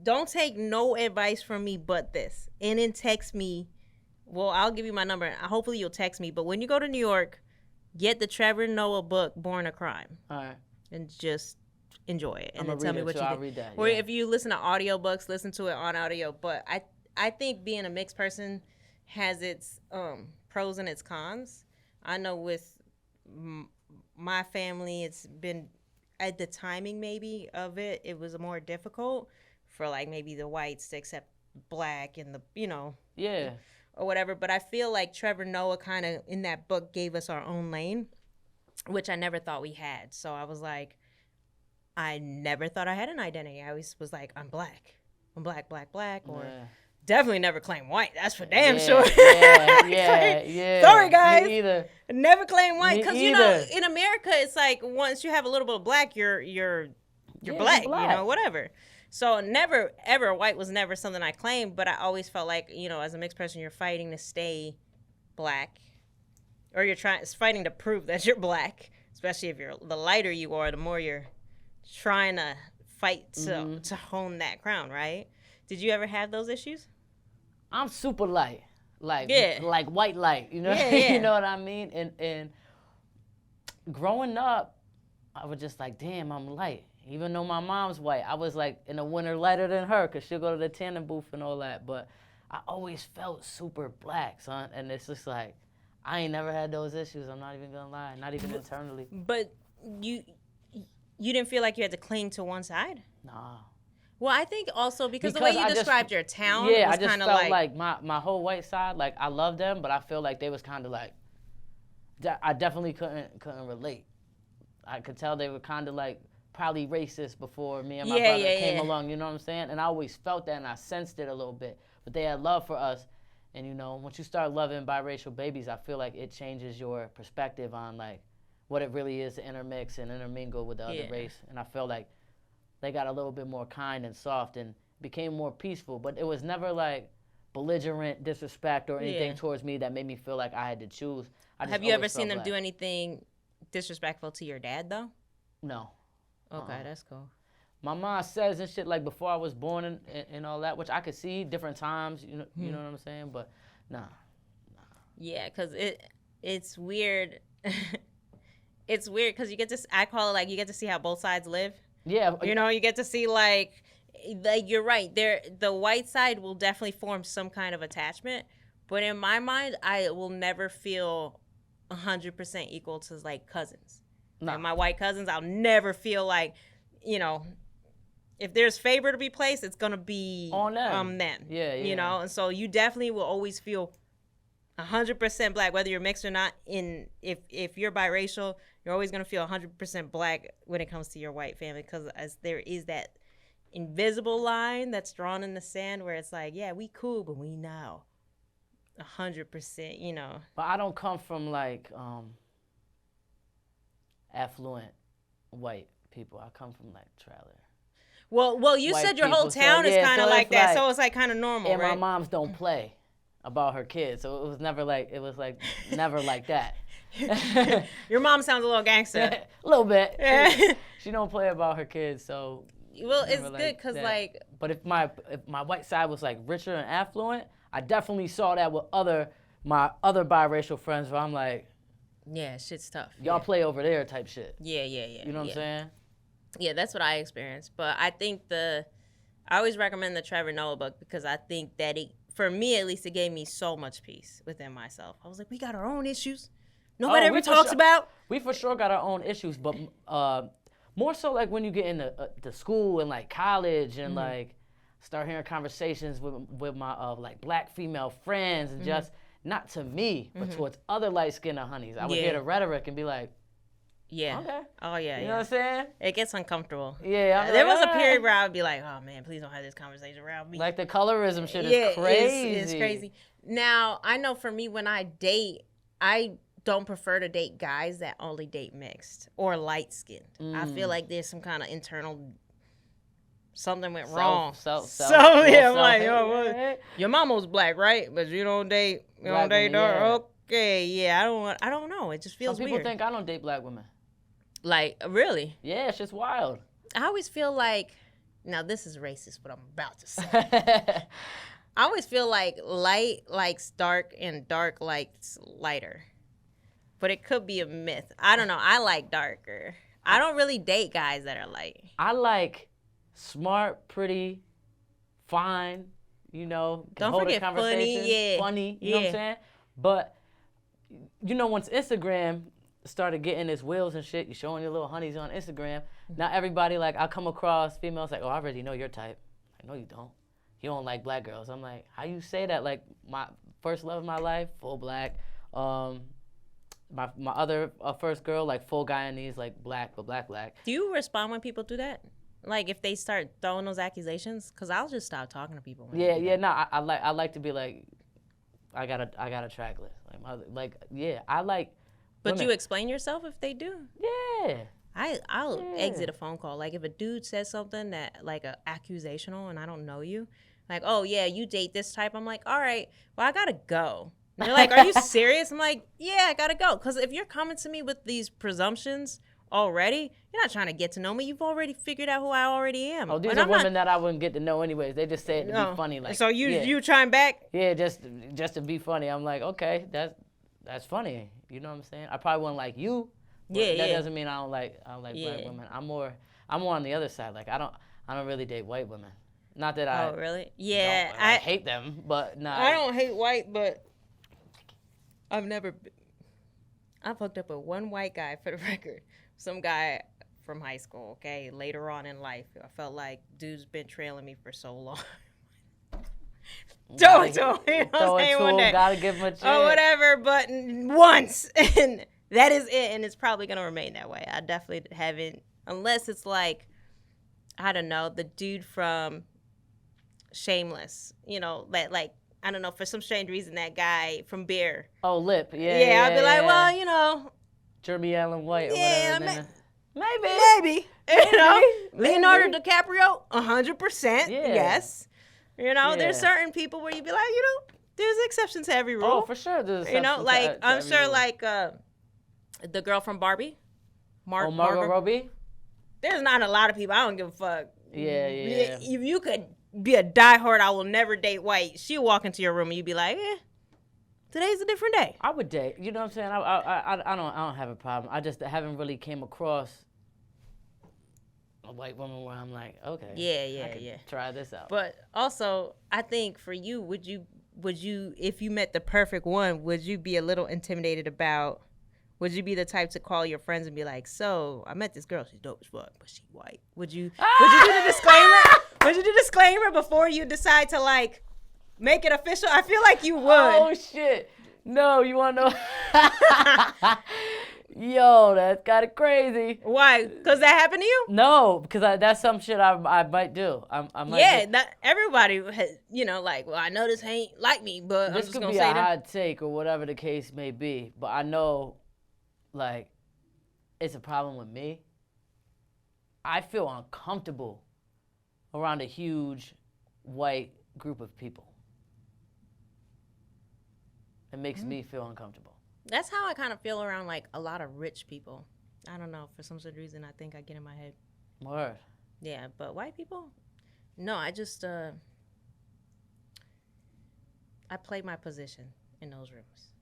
Speaker 2: don't take no advice from me but this. And then text me. Well, I'll give you my number. Hopefully you'll text me. But when you go to New York, get the Trevor Noah book, Born a Crime.
Speaker 1: All right.
Speaker 2: And just enjoy it. And then
Speaker 1: tell
Speaker 2: me what you
Speaker 1: I'll
Speaker 2: think.
Speaker 1: read that.
Speaker 2: Or if you listen to audiobooks, listen to it on audio. But I think being a mixed person has its pros and its cons. I know with my family, it's been, at the timing maybe of it, it was more difficult for like maybe the whites to accept black and the, you know.
Speaker 1: Yeah.
Speaker 2: Or whatever. But I feel like Trevor Noah kind of in that book gave us our own lane, which I never thought we had. So I was like, I never thought I had an identity. I always was like, I'm black, or definitely never claim white. That's for damn sure.
Speaker 1: Yeah.
Speaker 2: Sorry, guys.
Speaker 1: Me either.
Speaker 2: Never claim white because you know in America it's like once you have a little bit of black, you're black. You know, whatever. So never ever white was never something I claimed, but I always felt like, you know, as a mixed person, you're fighting to stay black, or you're fighting to prove that you're black. Especially if the lighter you are, the more you're trying to fight to hone that crown, right? Did you ever have those issues? I'm
Speaker 1: super light, like white light, you know.
Speaker 2: Yeah.
Speaker 1: You know what I mean? And growing up, I was just like, damn, I'm light. Even though my mom's white, I was like in the winter lighter than her, cause she'll go to the tanning booth and all that. But I always felt super black, son. And it's just like, I ain't never had those issues. I'm not even gonna lie, not even internally.
Speaker 2: But you didn't feel like you had to cling to one side?
Speaker 1: Nah.
Speaker 2: Well, I think also because the way you described your town,
Speaker 1: yeah,
Speaker 2: was
Speaker 1: I just
Speaker 2: felt
Speaker 1: like my whole white side, like I love them, but I feel like they was kind of like, I definitely couldn't relate. I could tell they were kind of like probably racist before me and my brother came along, you know what I'm saying? And I always felt that and I sensed it a little bit. But they had love for us. And, you know, once you start loving biracial babies, I feel like it changes your perspective on, like, what it really is to intermix and intermingle with the other race. And I feel like they got a little bit more kind and soft and became more peaceful. But it was never, like, belligerent disrespect or anything towards me that made me feel like I had to choose.
Speaker 2: Have you ever seen them do anything disrespectful to your dad, though?
Speaker 1: No.
Speaker 2: Okay, that's cool.
Speaker 1: My mom says and shit like before I was born and all that, which I could see different times, you know what I'm saying? But nah.
Speaker 2: Yeah, because it's weird. It's weird because you get to, I call it like you get to see how both sides live.
Speaker 1: Yeah.
Speaker 2: You know, you get to see like you're right. The white side will definitely form some kind of attachment. But in my mind, I will never feel 100% equal to like cousins. Nah. And my white cousins, I'll never feel like, you know, if there's favor to be placed, it's going to be
Speaker 1: on
Speaker 2: them.
Speaker 1: Yeah.
Speaker 2: You know, and so you definitely will always feel 100% black, whether you're mixed or not. If you're biracial, you're always going to feel 100% black when it comes to your white family, because as there is that invisible line that's drawn in the sand where it's like, yeah, we cool, but we know 100%, you know.
Speaker 1: But I don't come from like affluent white people. I come from like trailer.
Speaker 2: Well, you said your whole town is kind of like that, so it's like kind of normal,
Speaker 1: and
Speaker 2: right?
Speaker 1: And my moms don't play about her kids, so it was never like never like that.
Speaker 2: Your mom sounds a little gangster.
Speaker 1: A little bit. She don't play about her kids, so.
Speaker 2: Well, it's good because like.
Speaker 1: But if my white side was like richer and affluent, I definitely saw that with my other biracial friends where I'm like.
Speaker 2: Yeah, shit's tough.
Speaker 1: Y'all play over there type shit.
Speaker 2: Yeah.
Speaker 1: You know what I'm saying?
Speaker 2: Yeah, that's what I experienced. But I think I always recommend the Trevor Noah book because I think that for me at least, it gave me so much peace within myself. I was like, we got our own issues. Nobody ever talks about.
Speaker 1: We for sure got our own issues, but more so like when you get into the school and like college and like start hearing conversations with my like black female friends and just not to me, but towards other light-skinned honeys. I would hear the rhetoric and be like,
Speaker 2: yeah.
Speaker 1: Okay.
Speaker 2: Oh, yeah.
Speaker 1: You know what I'm saying?
Speaker 2: It gets uncomfortable.
Speaker 1: Yeah.
Speaker 2: There was a period where I would be like, oh, man, please don't have this conversation around me.
Speaker 1: Like the colorism shit is crazy.
Speaker 2: It's crazy. Now, I know for me, when I date, I don't prefer to date guys that only date mixed or light-skinned. I feel like there's some kind of internal, something went wrong. I'm like, yo, your mama was black, right? But you don't date dark. Yeah. Okay, yeah, I don't know. It just feels weird.
Speaker 1: Some people think I don't date black women.
Speaker 2: Like, really?
Speaker 1: Yeah, it's just wild.
Speaker 2: I always feel like, now this is racist, what I'm about to say. I always feel like light likes dark and dark likes lighter. But it could be a myth. I don't know. I like darker. I don't really date guys that are light.
Speaker 1: I like smart, pretty, fine, you know.
Speaker 2: Don't forget
Speaker 1: funny, you know what I'm saying? But, you know, once Instagram started getting its wheels and shit, you showing your little honeys on Instagram. Now everybody, like, I come across females like, oh, I already know your type. Like, no, you don't. You don't like black girls. I'm like, how you say that? Like, my first love of my life, full black. My other first girl, like, full Guyanese, like, black, but black.
Speaker 2: Do you respond when people do that? Like, if they start throwing those accusations? Because I'll just stop talking to people.
Speaker 1: I like to be like, I got a track list. I like.
Speaker 2: But
Speaker 1: women.
Speaker 2: you explain yourself if they do?
Speaker 1: Yeah.
Speaker 2: I'll exit a phone call. Like, if a dude says something that, like, accusational and I don't know you, like, oh, yeah, you date this type. I'm like, all right, well, I got to go. And they're like, are you serious? I'm like, yeah, I got to go. Because if you're coming to me with these presumptions already, you're not trying to get to know me. You've already figured out who I already am.
Speaker 1: Oh, these are women that I wouldn't get to know anyways. They just say it to be funny. Like,
Speaker 2: so you trying back?
Speaker 1: Yeah, just to be funny. I'm like, okay, that's funny. You know what I'm saying? I probably wouldn't like you. But that doesn't mean I don't like black women. I'm more on the other side. Like I don't really date white women. Not that I.
Speaker 2: Oh really? Yeah,
Speaker 1: I hate them, but nah.
Speaker 2: I don't hate white, but I've hooked up with one white guy for the record. Some guy from high school. Okay, later on in life, I felt like dude's been trailing me for so long. Don't one day.
Speaker 1: Gotta give him a chance.
Speaker 2: Or whatever, but once, and that is it, and it's probably gonna remain that way. I definitely haven't unless it's like, I don't know, the dude from Shameless, you know, that like, I don't know, for some strange reason, that guy from Bear.
Speaker 1: Oh, Lip.
Speaker 2: Yeah, I'd be like, well, you know.
Speaker 1: Jeremy Allen White or
Speaker 2: yeah,
Speaker 1: whatever.
Speaker 2: Maybe. You know, Leonardo DiCaprio, 100%. Yeah. Yes. You know, there's certain people where you'd be like, you know, there's an exception to every rule.
Speaker 1: Oh, for sure. There's
Speaker 2: you know, like, I'm sure, rule. Like, the girl from Barbie.
Speaker 1: Margot Robbie?
Speaker 2: There's not a lot of people. I don't give a fuck.
Speaker 1: Yeah.
Speaker 2: If you could be a diehard, I will never date white, she'll walk into your room and you'd be like, today's a different day.
Speaker 1: I would date. You know what I'm saying? I don't have a problem. I just haven't really came across a white woman where I'm like, okay.
Speaker 2: Yeah.
Speaker 1: Try this out.
Speaker 2: But also, I think for you, would you, if you met the perfect one, would you be a little intimidated about, would you be the type to call your friends and be like, so I met this girl, she's dope as fuck, but she white. Would you do the disclaimer? Would you do disclaimer before you decide to like make it official? I feel like you would.
Speaker 1: Oh shit. No, you wanna know? Yo, that's kind of crazy.
Speaker 2: Why? Because that happened to you?
Speaker 1: No, because that's some shit I might do. I might.
Speaker 2: Yeah, not everybody has, you know, like, well, I know this ain't like me, but
Speaker 1: this could be a hot take or whatever the case may be. But I know, like, it's a problem with me. I feel uncomfortable around a huge white group of people. It makes me feel uncomfortable.
Speaker 2: That's how I kind of feel around, like, a lot of rich people. I don't know. For some sort of reason, I think I get in my head.
Speaker 1: Word.
Speaker 2: Yeah, but white people? No, I just, I play my position in those rooms.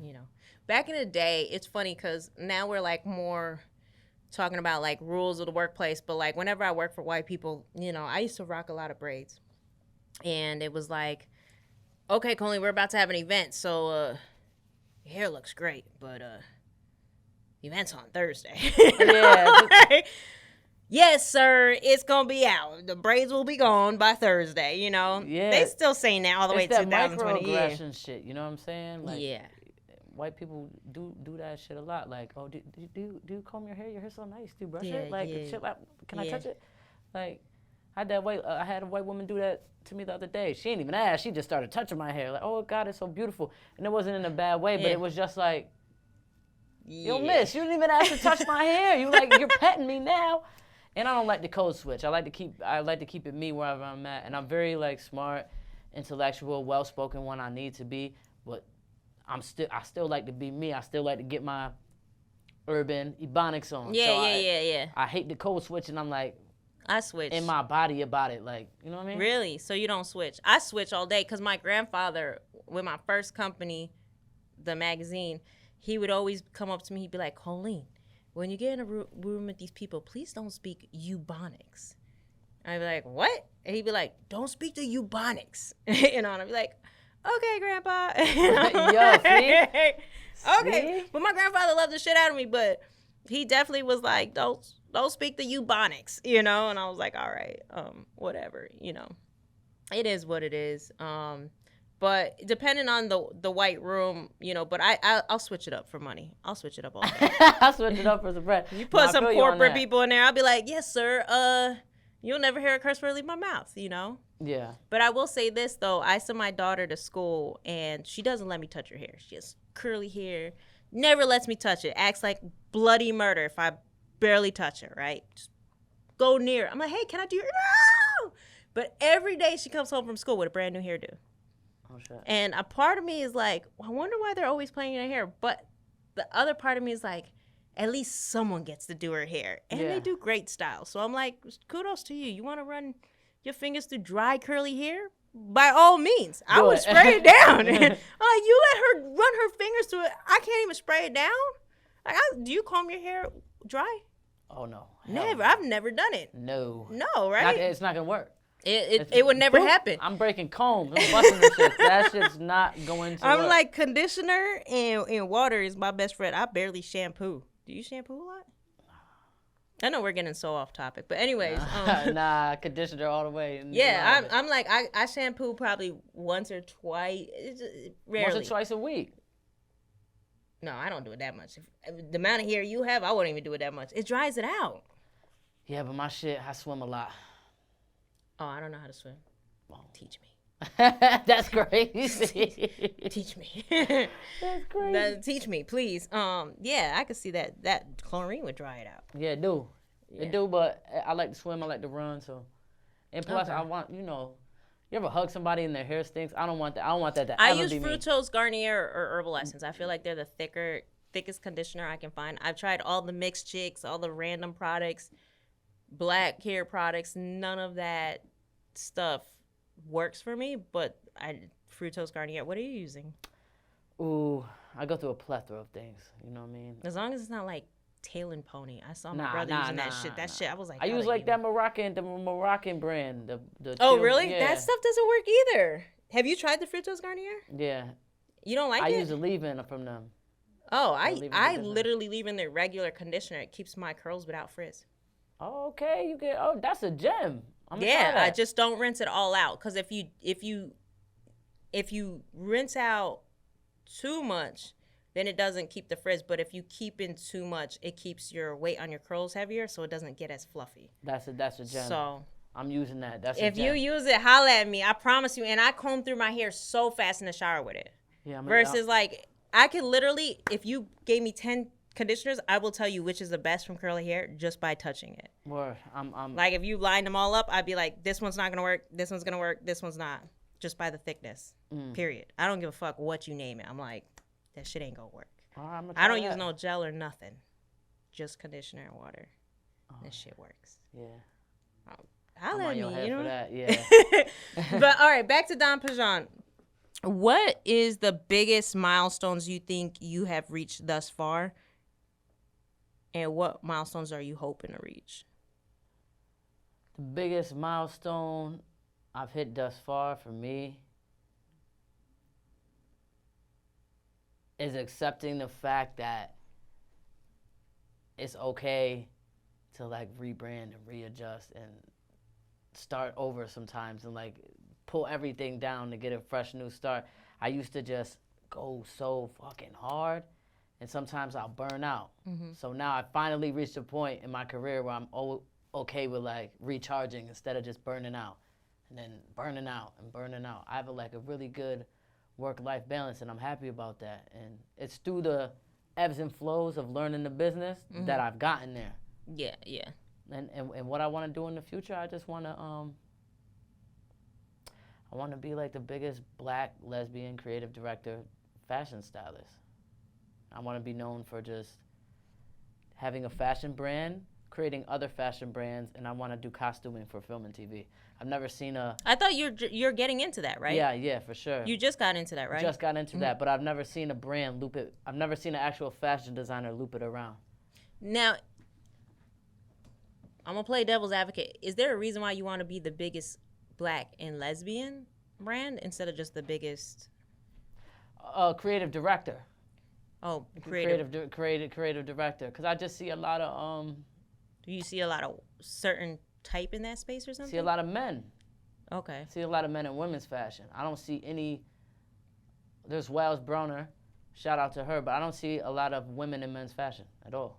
Speaker 2: You know? Back in the day, it's funny because now we're, like, more talking about, like, rules of the workplace. But, like, whenever I work for white people, you know, I used to rock a lot of braids. And it was like, okay, Conley, we're about to have an event, so, your hair looks great, but the event's on Thursday. Like, yes, sir, it's gonna be out. The braids will be gone by Thursday. You know, they still saying that all the way to 2020.
Speaker 1: Microaggression shit. You know what I'm saying? Like,
Speaker 2: yeah.
Speaker 1: White people do that shit a lot. Like, oh, do you comb your hair? Your hair's so nice. Do you brush it? Like, shit, like, can I touch it? Like, I had a white woman do that to me the other day. She ain't even ask. She just started touching my hair. Like, oh, God, it's so beautiful. And it wasn't in a bad way, but it was just like, yo, miss, you didn't even ask to touch my hair. You're petting me now. And I don't like the code switch. I like to keep it me wherever I'm at. And I'm very, like, smart, intellectual, well-spoken when I need to be. But I still like to be me. I still like to get my urban ebonics on.
Speaker 2: Yeah.
Speaker 1: I hate the code switch, and I'm like,
Speaker 2: I switch
Speaker 1: in my body about it, like, you know what I mean?
Speaker 2: Really? So you don't switch? I switch all day because my grandfather, with my first company, the magazine, he would always come up to me. He'd be like, Colleen, when you get in a room with these people, please don't speak Ebonics. I'd be like, what? And he'd be like, don't speak to Ebonics. You know, and I'd be like, okay, Grandpa.
Speaker 1: Yo, see?
Speaker 2: Okay. But my grandfather loved the shit out of me, but he definitely was like, don't speak the Ebonics, you know? And I was like, all right, whatever, you know. It is what it is. But depending on the white room, you know, but I'll switch it up for money. I'll switch it up all day.
Speaker 1: I'll switch it up for some bread.
Speaker 2: You put some corporate people in there, I'll be like, yes, sir, you'll never hear a curse word leave my mouth, you know?
Speaker 1: Yeah.
Speaker 2: But I will say this, though. I send my daughter to school, and she doesn't let me touch her hair. She has curly hair, never lets me touch it. Acts like bloody murder if I barely touch her, right? Just go near. I'm like, hey, can I do your... No! But every day she comes home from school with a brand new hairdo.
Speaker 1: Oh, shit.
Speaker 2: And a part of me is like, I wonder why they're always playing in her hair. But the other part of me is like, at least someone gets to do her hair. And they do great style. So I'm like, kudos to you. You want to run your fingers through dry, curly hair? By all means. I would spray it down. I'm like, you let her run her fingers through it. I can't even spray it down. Like, do you comb your hair dry?
Speaker 1: Oh, no.
Speaker 2: Never. I've never done it.
Speaker 1: No.
Speaker 2: No, right?
Speaker 1: It's not going to work.
Speaker 2: It would never happen.
Speaker 1: I'm breaking combs. I'm busting this shit. That shit's not going to work.
Speaker 2: I'm like, conditioner and water is my best friend. I barely shampoo. Do you shampoo a lot? I know we're getting so off topic, but anyways.
Speaker 1: Nah, conditioner all the way.
Speaker 2: Yeah, I'm like, I shampoo probably once or twice. Rarely.
Speaker 1: Once or twice a week.
Speaker 2: No, I don't do it that much. The amount of hair you have, I wouldn't even do it that much. It dries it out.
Speaker 1: Yeah, but my shit, I swim a lot.
Speaker 2: Oh, I don't know how to swim.
Speaker 1: Well,
Speaker 2: Teach me.
Speaker 1: that's crazy.
Speaker 2: Teach me.
Speaker 1: That's crazy.
Speaker 2: Teach me, please. Yeah, I could see that. That chlorine would dry it out.
Speaker 1: Yeah, it do.
Speaker 2: Yeah.
Speaker 1: It do, but I like to swim. I like to run. So, and plus,
Speaker 2: Okay.
Speaker 1: I want, you ever hug somebody and their hair stinks? I don't want that. I don't want that to
Speaker 2: I
Speaker 1: ever
Speaker 2: use
Speaker 1: be me.
Speaker 2: Fructose, Garnier, or Herbal Essence. I feel like they're the thickest conditioner I can find. I've tried all the mixed chicks, all the random products, black hair products. None of that stuff works for me, but Fructose, Garnier. What are you using?
Speaker 1: Ooh, I go through a plethora of things. You know what I mean?
Speaker 2: As long as it's not like Tail and Pony. I saw my brother using that shit. That shit, I was like,
Speaker 1: I
Speaker 2: how
Speaker 1: use
Speaker 2: they
Speaker 1: like
Speaker 2: even-
Speaker 1: that Moroccan brand. The
Speaker 2: Oh,
Speaker 1: Tail-
Speaker 2: really?
Speaker 1: Yeah.
Speaker 2: That stuff doesn't work either. Have you tried the Fructose Garnier?
Speaker 1: Yeah.
Speaker 2: You don't like
Speaker 1: I
Speaker 2: it?
Speaker 1: use a leave-in from them.
Speaker 2: Oh,
Speaker 1: leave-in
Speaker 2: I
Speaker 1: conditioner.
Speaker 2: literally leave in the regular conditioner. It keeps my curls without frizz.
Speaker 1: Oh, okay, you get. Oh, that's a gem. I'm gonna try
Speaker 2: Yeah,
Speaker 1: that.
Speaker 2: I just don't rinse it all out because if you rinse out too much, then it doesn't keep the frizz. But if you keep in too much, it keeps your weight on your curls heavier, so it doesn't get as fluffy.
Speaker 1: That's a gem.
Speaker 2: So
Speaker 1: I'm using that. That's a
Speaker 2: if
Speaker 1: gem.
Speaker 2: you use it, holla at me. I promise you. And I comb through my hair so fast in the shower with it.
Speaker 1: Yeah,
Speaker 2: Versus like I could literally, if you gave me 10 conditioners, I will tell you which is the best from curly hair just by touching it.
Speaker 1: Word. I'm
Speaker 2: Like if you lined them all up, I'd be like, this one's not gonna work, this one's gonna work, this one's not. Just by the thickness. Period. I don't give a fuck what you name it. I'm like, that shit ain't gonna work.
Speaker 1: All right, I'm gonna
Speaker 2: I
Speaker 1: try
Speaker 2: don't
Speaker 1: that.
Speaker 2: use no gel or nothing. Just conditioner and water. This shit works.
Speaker 1: Yeah.
Speaker 2: Holla
Speaker 1: I'm
Speaker 2: at
Speaker 1: on your
Speaker 2: me,
Speaker 1: head
Speaker 2: you
Speaker 1: for
Speaker 2: know?
Speaker 1: that. Yeah.
Speaker 2: But all right, back to Don Pigeon. What is the biggest milestones you think you have reached thus far? And what milestones are you hoping to reach?
Speaker 1: The biggest milestone I've hit thus far for me is accepting the fact that it's okay to like rebrand and readjust and start over sometimes and like pull everything down to get a fresh new start. I used to just go so fucking hard and sometimes I'll burn out. So now I finally reached a point in my career where I'm okay with like recharging instead of just burning out and then burning out and burning out. I have a really good work-life balance and I'm happy about that. And it's through the ebbs and flows of learning the business that I've gotten there.
Speaker 2: Yeah, yeah.
Speaker 1: And what I want to do in the future, I just want to I want to be like the biggest black lesbian creative director, fashion stylist. I want to be known for just having a fashion brand, creating other fashion brands, and I want to do costuming for film and TV. I've never seen a.
Speaker 2: I thought you're getting into that, right?
Speaker 1: Yeah, for sure.
Speaker 2: You just got into that, right?
Speaker 1: Just got into that, but I've never seen a brand loop it. I've never seen an actual fashion designer loop it around.
Speaker 2: Now, I'm gonna play devil's advocate. Is there a reason why you want to be the biggest black and lesbian brand instead of just the biggest?
Speaker 1: Creative director.
Speaker 2: Oh, creative.
Speaker 1: Creative director. Because I just see a lot of
Speaker 2: Do you see a lot of certain type in that space or something?
Speaker 1: see a lot of men.
Speaker 2: Okay.
Speaker 1: See a lot of men in women's fashion. I don't see any. There's Wells Browner, shout out to her, but I don't see a lot of women in men's fashion at all.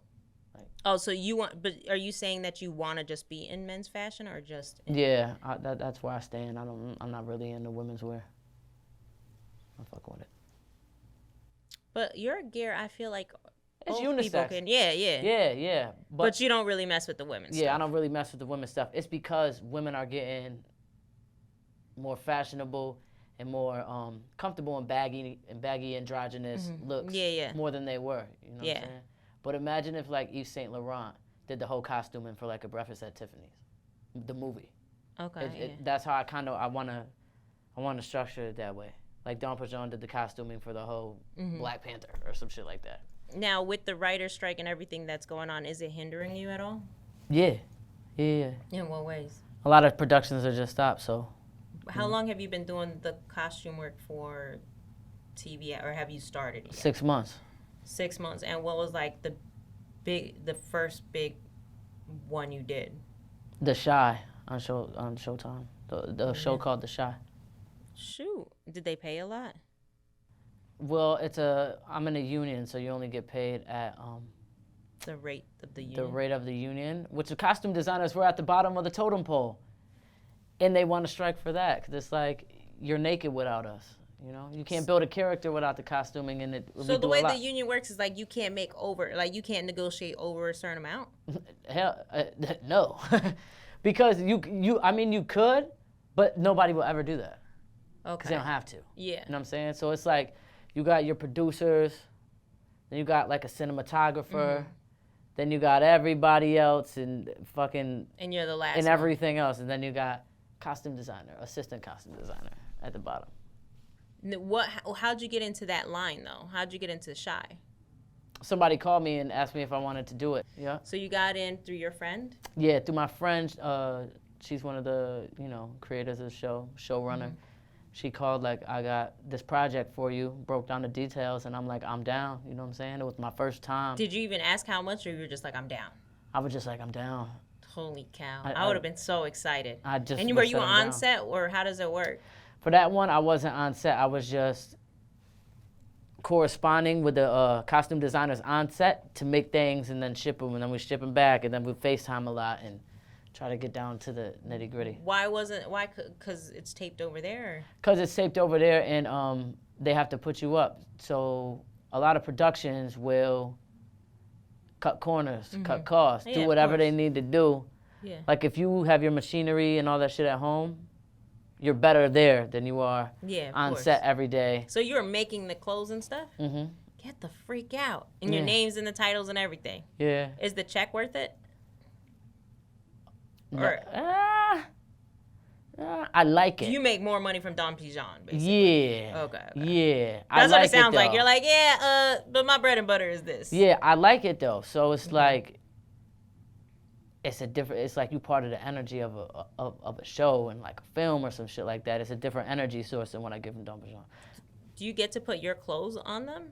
Speaker 2: Oh, so you want? But are you saying that you want to just be in men's fashion or just?
Speaker 1: Yeah, that's where I stand. I'm not really into women's wear. I'm fucking with it.
Speaker 2: But your gear, I feel like
Speaker 1: It's
Speaker 2: both people
Speaker 1: unisex.
Speaker 2: can. Yeah.
Speaker 1: Yeah.
Speaker 2: But you don't really mess with the women.
Speaker 1: Yeah, I don't really mess with the women's stuff. It's because women are getting more fashionable and more comfortable in baggy androgynous looks.
Speaker 2: Yeah.
Speaker 1: More than they were. You know what
Speaker 2: Yeah.
Speaker 1: I'm saying? But imagine if like Yves Saint Laurent did the whole costuming for like A Breakfast at Tiffany's, the movie.
Speaker 2: Okay.
Speaker 1: That's how I wanna structure it that way. Like Don Pigeon did the costuming for the whole Black Panther or some shit like that.
Speaker 2: Now, with the writer's strike and everything that's going on, is it hindering you at all?
Speaker 1: Yeah.
Speaker 2: In what ways?
Speaker 1: A lot of productions are just stopped, so.
Speaker 2: How long have you been doing the costume work for TV, or have you started yet?
Speaker 1: 6 months.
Speaker 2: 6 months. And what was like the first big one you did?
Speaker 1: The Shy on Showtime. The show called The Shy.
Speaker 2: Shoot. Did they pay a lot?
Speaker 1: Well, I'm in a union, so you only get paid at
Speaker 2: The rate of the union.
Speaker 1: The rate of the union, which the costume designers were at the bottom of the totem pole. And they want to strike for that because it's like, you're naked without us. You know, you can't build a character without the costuming, and
Speaker 2: so the way the union works is like you can't make over, like you can't negotiate over a certain amount.
Speaker 1: Hell, no, because you could, but nobody will ever do that. Okay. Because they don't have to.
Speaker 2: Yeah.
Speaker 1: You know what I'm saying? So it's like you got your producers, then you got like a cinematographer, then you got everybody else and fucking.
Speaker 2: And you're the last.
Speaker 1: And everything else, and then you got costume designer, assistant costume designer at the bottom.
Speaker 2: How'd you get into that line though? How'd you get into Shy?
Speaker 1: Somebody called me and asked me if I wanted to do it. Yeah.
Speaker 2: So you got in through your friend?
Speaker 1: Yeah, through my friend. She's one of the creators of the show, showrunner. She called like, I got this project for you, broke down the details, and I'm like, I'm down. You know what I'm saying? It was my first time.
Speaker 2: Did you even ask how much, or you were just like, I'm down?
Speaker 1: I was just like, I'm down.
Speaker 2: Holy cow! I would have been so excited.
Speaker 1: Were
Speaker 2: you on set, or how does it work?
Speaker 1: For that one, I wasn't on set. I was just corresponding with the costume designers on set to make things and then ship them, and then we ship them back, and then we FaceTime a lot and try to get down to the nitty gritty.
Speaker 2: Why? Because it's taped over there?
Speaker 1: Because it's taped over there, and they have to put you up. So a lot of productions will cut corners, cut costs, do whatever they need to do.
Speaker 2: Yeah.
Speaker 1: Like if you have your machinery and all that shit at home, you're better there than you are on set every day.
Speaker 2: So you're making the clothes and stuff?
Speaker 1: Mm-hmm.
Speaker 2: Get the freak out. And your names and the titles and everything.
Speaker 1: Yeah.
Speaker 2: Is the check worth it?
Speaker 1: No. I like it.
Speaker 2: You make more money from Dom Pigeon, basically.
Speaker 1: Yeah.
Speaker 2: Okay.
Speaker 1: Yeah.
Speaker 2: That's what it sounds like. You're like, but my bread and butter is this.
Speaker 1: Yeah, I like it though. So it's like, it's like you part of the energy of a show and like a film or some shit like that. It's a different energy source than what I give from Dom Pigeon.
Speaker 2: Do you get to put your clothes on them?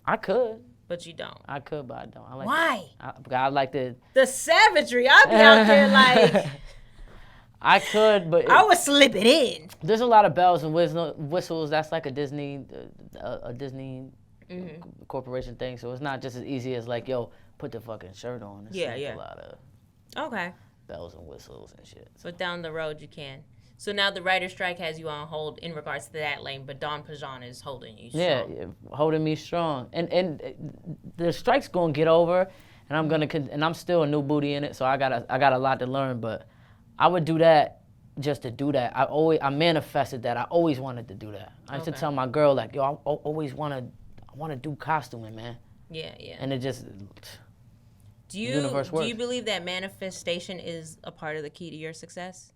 Speaker 1: I could.
Speaker 2: But you don't.
Speaker 1: I could, but I don't. I like
Speaker 2: Why?
Speaker 1: I like the
Speaker 2: savagery. I'd be out there like.
Speaker 1: I could, but
Speaker 2: I would slip it in.
Speaker 1: There's a lot of bells and whistles. That's like a Disney corporation thing. So it's not just as easy as like, yo, put the fucking shirt on. It's like a lot of bells and whistles and shit.
Speaker 2: So. But down the road you can. So now the writer's strike has you on hold in regards to that lane, but Dom Pigeon is holding you strong.
Speaker 1: Yeah, holding me strong. And the strike's gonna get over, and I'm still a new booty in it, so I got a lot to learn. But I would do that just to do that. I manifested that. I always wanted to do that. I used to tell my girl like, yo, I always want to do costuming, man.
Speaker 2: Yeah, yeah.
Speaker 1: And it just.
Speaker 2: Do you believe that manifestation is a part of the key to your success?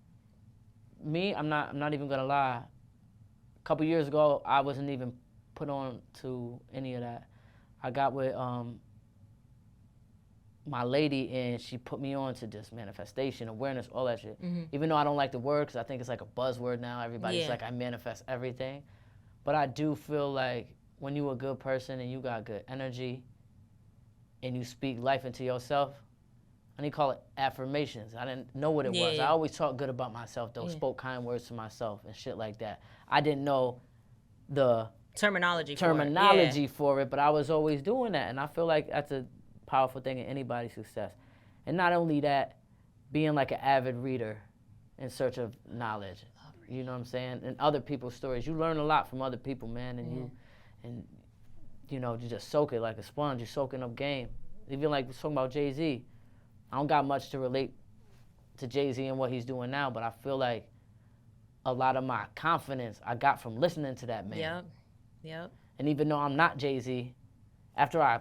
Speaker 1: Me, I'm not even gonna lie. A couple years ago, I wasn't even put on to any of that. I got with my lady, and she put me on to just manifestation, awareness, all that shit. Mm-hmm. Even though I don't like the word, because I think it's like a buzzword now. Everybody's like, I manifest everything. But I do feel like when you're a good person and you got good energy, and you speak life into yourself, I need to call it affirmations. I didn't know what it was. Yeah. I always talked good about myself, though, spoke kind words to myself and shit like that. I didn't know the terminology for it, but I was always doing that. And I feel like that's a powerful thing in anybody's success. And not only that, being like an avid reader in search of knowledge. You know what I'm saying? And other people's stories. You learn a lot from other people, man, and you just soak it like a sponge. You're soaking up game. Even like we're talking about Jay-Z. I don't got much to relate to Jay-Z and what he's doing now, but I feel like a lot of my confidence I got from listening to that man.
Speaker 2: Yep.
Speaker 1: And even though I'm not Jay-Z, after I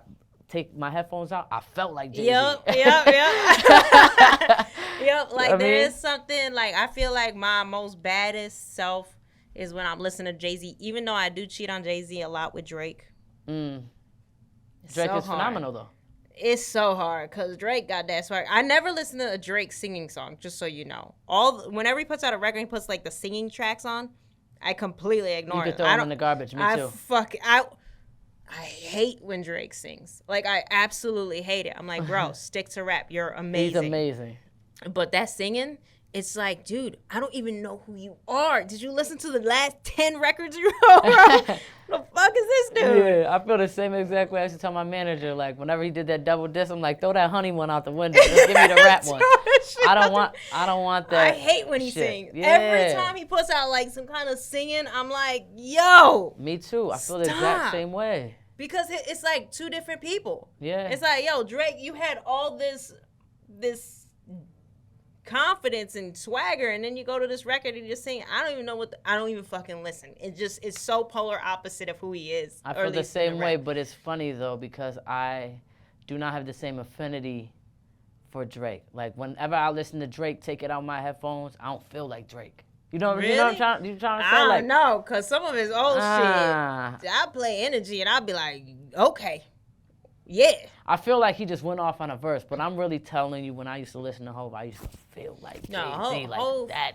Speaker 1: take my headphones out, I felt like Jay-Z.
Speaker 2: Yep. Like there is something, like I feel like my most baddest self is when I'm listening to Jay-Z, even though I do cheat on Jay-Z a lot with Drake.
Speaker 1: Drake is phenomenal, though.
Speaker 2: It's so hard because Drake got that swag. I never listen to a Drake singing song, just so you know. Whenever he puts out a record, he puts like the singing tracks on. I completely ignore it.
Speaker 1: You could throw them in the garbage. Me too.
Speaker 2: I hate when Drake sings. Like, I absolutely hate it. I'm like, bro, stick to rap. You're amazing.
Speaker 1: He's amazing.
Speaker 2: But that singing, it's like, dude, I don't even know who you are. Did you listen to the last 10 records you wrote, bro? The fuck is this dude?
Speaker 1: Yeah, I feel the same exact way. I used to tell my manager, like, whenever he did that double disc, I'm like, throw that honey one out the window. Just give me the rap one. I don't want that.
Speaker 2: I hate when he sings.
Speaker 1: Yeah.
Speaker 2: Every time he puts out like some kind of singing, I'm like, yo.
Speaker 1: Me too. I feel the exact same way.
Speaker 2: Because it's like two different people.
Speaker 1: Yeah.
Speaker 2: It's like, yo, Drake, you had all this confidence and swagger, and then you go to this record and you're saying, I don't even know I don't even fucking listen. It's so polar opposite of who he is.
Speaker 1: I feel the same way, but it's funny though because I do not have the same affinity for Drake. Like whenever I listen to Drake, take it out my headphones, I don't feel like Drake. You know what I'm trying to say?
Speaker 2: I don't know, cause some of his old shit, I play Energy and I'll be like, okay. Yeah.
Speaker 1: I feel like he just went off on a verse, but I'm really telling you, when I used to listen to Hov, I used to feel like Jay-Z, like that.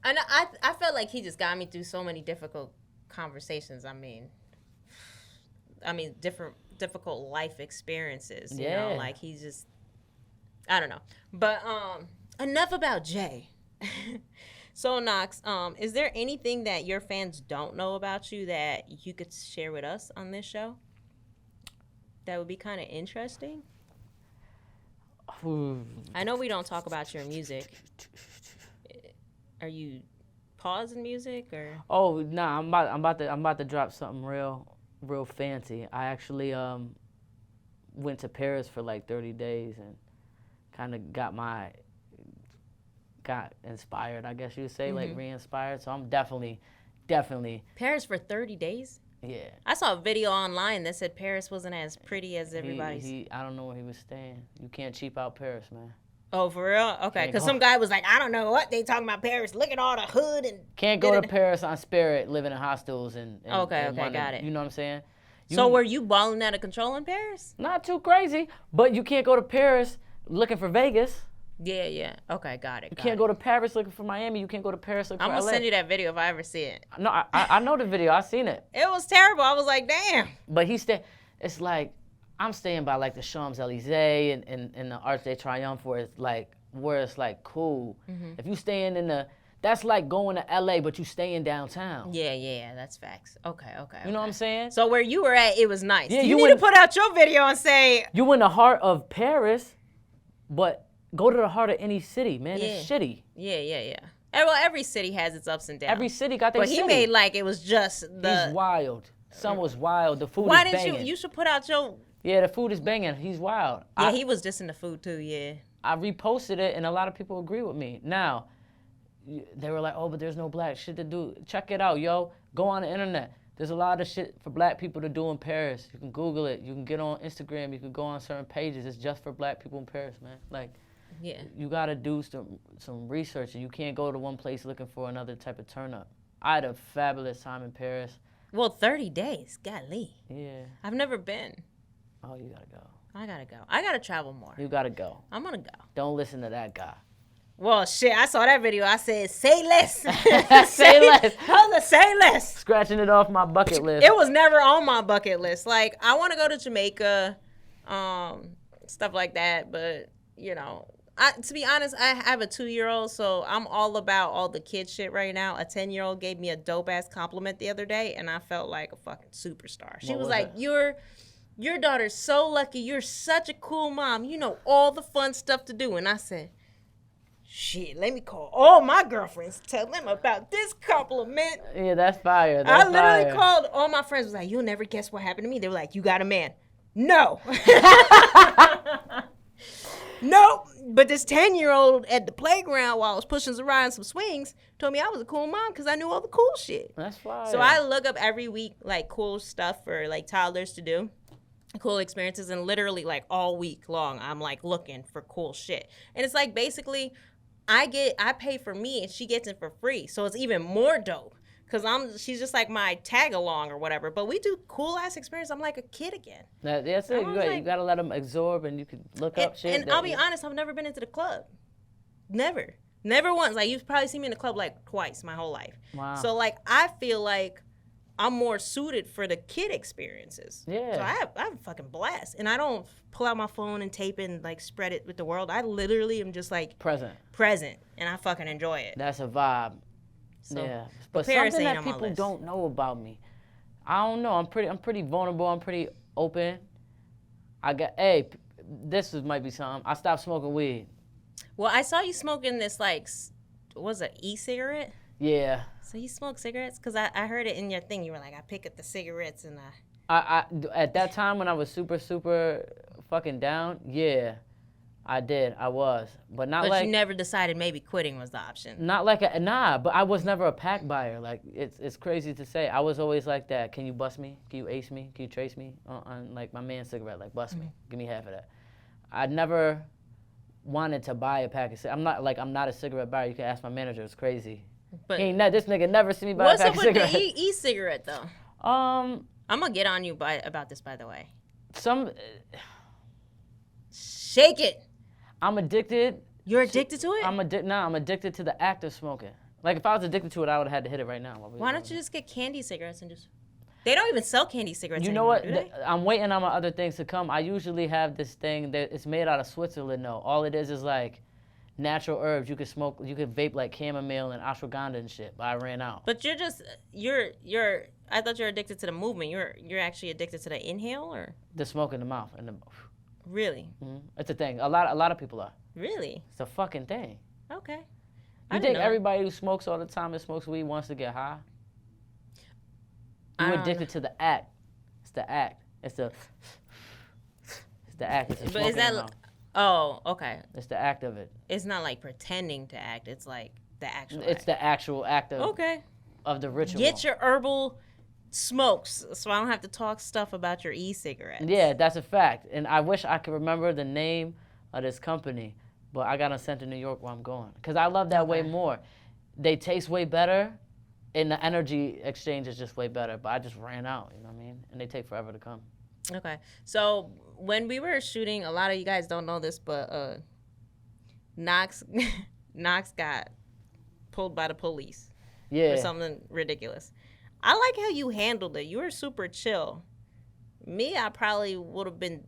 Speaker 2: And I felt like he just got me through so many difficult conversations. I mean, difficult life experiences. You know, like he's just, I don't know. But enough about Jay. So Knox, is there anything that your fans don't know about you that you could share with us on this show? That would be kind of interesting. I know we don't talk about your music. Are you pausing music or? Oh
Speaker 1: nah, I'm about to drop something real fancy. I actually went to Paris for like 30 days and kind of got inspired, I guess you would say, like re-inspired. So I'm definitely.
Speaker 2: Paris for 30 days?
Speaker 1: Yeah.
Speaker 2: I saw a video online that said Paris wasn't as pretty as everybody's.
Speaker 1: I don't know where he was staying. You can't cheap out Paris, man.
Speaker 2: Oh, for real? Okay, because some guy was like, I don't know what they talking about Paris. Look at all the hood and...
Speaker 1: Can't go to Paris on Spirit, living in hostels and
Speaker 2: okay, got it.
Speaker 1: You know what I'm saying?
Speaker 2: So were you balling out of control in Paris?
Speaker 1: Not too crazy, but you can't go to Paris looking for Vegas.
Speaker 2: Yeah. Okay, got it.
Speaker 1: You can't go to Paris looking for Miami. You can't go to Paris looking for LA.
Speaker 2: I'm going to send you that video if I ever see it.
Speaker 1: No, I know the video. I seen it.
Speaker 2: It was terrible. I was like, damn.
Speaker 1: But it's like, I'm staying by like the Champs-Élysées and the Arc de Triomphe where it's like cool. Mm-hmm. If you staying that's like going to LA, but you staying downtown.
Speaker 2: Yeah, that's facts. Okay.
Speaker 1: You know what I'm saying?
Speaker 2: So where you were at, it was nice.
Speaker 1: Yeah,
Speaker 2: you need to put out your video and say...
Speaker 1: You in the heart of Paris, but... Go to the heart of any city, man. It's shitty.
Speaker 2: Yeah. Well, every city has its ups and downs.
Speaker 1: Every city got their city.
Speaker 2: But he made like it was just
Speaker 1: He's wild. Some was wild. The food is banging.
Speaker 2: Why didn't you should put out your...
Speaker 1: Yeah, the food is banging. He's wild.
Speaker 2: Yeah, he was dissing the food too, yeah.
Speaker 1: I reposted it, and a lot of people agree with me. Now, they were like, oh, but there's no black shit to do. Check it out, yo. Go on the internet. There's a lot of shit for black people to do in Paris. You can Google it. You can get on Instagram. You can go on certain pages. It's just for black people in Paris, man. Like...
Speaker 2: Yeah.
Speaker 1: You got to do some research, and you can't go to one place looking for another type of turn up. I had a fabulous time in Paris.
Speaker 2: Well, 30 days. Golly.
Speaker 1: Yeah.
Speaker 2: I've never been.
Speaker 1: Oh, you got to go.
Speaker 2: I got to go. I got to travel more.
Speaker 1: You got to go.
Speaker 2: I'm going to go.
Speaker 1: Don't listen to that guy.
Speaker 2: Well, shit, I saw that video. I said, say less.
Speaker 1: Say less.
Speaker 2: How's the say less?
Speaker 1: Scratching it off my bucket list.
Speaker 2: It was never on my bucket list. Like, I want to go to Jamaica, stuff like that, but, you know... to be honest, I have a 2-year-old, so I'm all about all the kid shit right now. A 10-year-old gave me a dope-ass compliment the other day, and I felt like a fucking superstar. She was like, your daughter's so lucky. You're such a cool mom. You know all the fun stuff to do. And I said, shit, let me call all my girlfriends, tell them about this compliment.
Speaker 1: Yeah, that's fire.
Speaker 2: I literally called all my friends. Was like, you'll never guess what happened to me. They were like, you got a man. No. Nope. But this 10-year-old at the playground while I was pushing Zariah on some swings told me I was a cool mom because I knew all the cool shit.
Speaker 1: That's fine.
Speaker 2: So I look up every week like cool stuff for like toddlers to do, cool experiences, and literally like all week long I'm like looking for cool shit. And it's like basically I pay for me and she gets it for free. So it's even more dope. Because she's just like my tag along or whatever. But we do cool ass experience. I'm like a kid again.
Speaker 1: That's it. You got to let them absorb and you can look up shit.
Speaker 2: And I'll be honest, I've never been into the club. Never once. Like you've probably seen me in the club like twice my whole life.
Speaker 1: Wow.
Speaker 2: So like I feel like I'm more suited for the kid experiences.
Speaker 1: Yeah.
Speaker 2: So I have a fucking blast. And I don't pull out my phone and tape and like spread it with the world. I literally am just like
Speaker 1: Present.
Speaker 2: And I fucking enjoy it.
Speaker 1: That's a vibe.
Speaker 2: So,
Speaker 1: yeah. But
Speaker 2: Paris
Speaker 1: something
Speaker 2: ain't
Speaker 1: that
Speaker 2: on my
Speaker 1: people
Speaker 2: list.
Speaker 1: don't know about me. I don't know. I'm pretty vulnerable. I'm pretty open. This might be something. I stopped smoking weed.
Speaker 2: Well, I saw you smoking this like, what was it, e-cigarette?
Speaker 1: Yeah.
Speaker 2: So you smoke cigarettes? Because I heard it in your thing. You were like, I pick up the cigarettes and
Speaker 1: I at that time when I was super fucking down, yeah, I did. I was, but not
Speaker 2: But
Speaker 1: like.
Speaker 2: you never decided maybe quitting was the option.
Speaker 1: Not like but I was never a pack buyer. Like it's crazy to say. I was always like that. Can you bust me? Can you ace me? Can you trace me? On like my man's cigarette, like bust me. Give me half of that. I never wanted to buy a pack of cigarettes. I'm not a cigarette buyer. You can ask my manager. It's crazy.
Speaker 2: But
Speaker 1: This nigga never see me buy a pack of cigarettes.
Speaker 2: What's up with the e-cigarette though? I'm gonna get on you about this, by the way. Shake it.
Speaker 1: I'm addicted.
Speaker 2: You're addicted to it?
Speaker 1: I'm addicted to the act of smoking. Like if I was addicted to it, I would have had to hit it right now.
Speaker 2: Why don't you just get candy cigarettes and just? They don't even sell candy cigarettes
Speaker 1: You know
Speaker 2: anymore,
Speaker 1: what? I'm waiting on my other things to come. I usually have this thing that it's made out of Switzerland. No, all it is like natural herbs. You could smoke. You could vape like chamomile and ashwagandha and shit. But I ran out.
Speaker 2: But you're I thought you were addicted to the movement. You're actually addicted to the inhale or
Speaker 1: the smoke in the mouth and the.
Speaker 2: Really?
Speaker 1: Mm-hmm. It's a thing. A lot of people are.
Speaker 2: Really?
Speaker 1: It's a fucking thing.
Speaker 2: Okay.
Speaker 1: You think everybody who smokes all the time and smokes weed wants to get high? You're addicted to the act. It's the act. It's the act. It's the
Speaker 2: but is that? Oh, okay.
Speaker 1: It's the act of it.
Speaker 2: It's not like pretending to act. It's like the actual.
Speaker 1: It's the actual act of.
Speaker 2: Okay.
Speaker 1: Of the ritual.
Speaker 2: Get your herbal smokes, so I don't have to talk stuff about your e-cigarettes.
Speaker 1: Yeah, that's a fact. And I wish I could remember the name of this company, but I got them sent to New York where I'm going. Because I love that way more. They taste way better, and the energy exchange is just way better. But I just ran out, you know what I mean? And they take forever to come.
Speaker 2: Okay. So when we were shooting, a lot of you guys don't know this, but Knox got pulled by the police.
Speaker 1: Yeah.
Speaker 2: For something ridiculous. I like how you handled it. You were super chill. Me, I probably would have been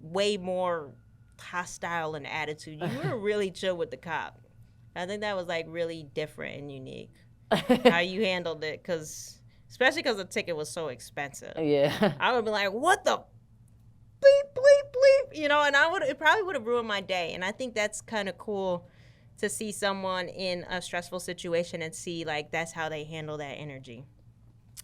Speaker 2: way more hostile in attitude. You were really chill with the cop. I think that was like really different and unique how you handled it, especially because the ticket was so expensive.
Speaker 1: Yeah.
Speaker 2: I would be like, what the bleep, bleep, bleep, you know, and it probably would have ruined my day. And I think that's kind of cool to see someone in a stressful situation and see like that's how they handle that energy.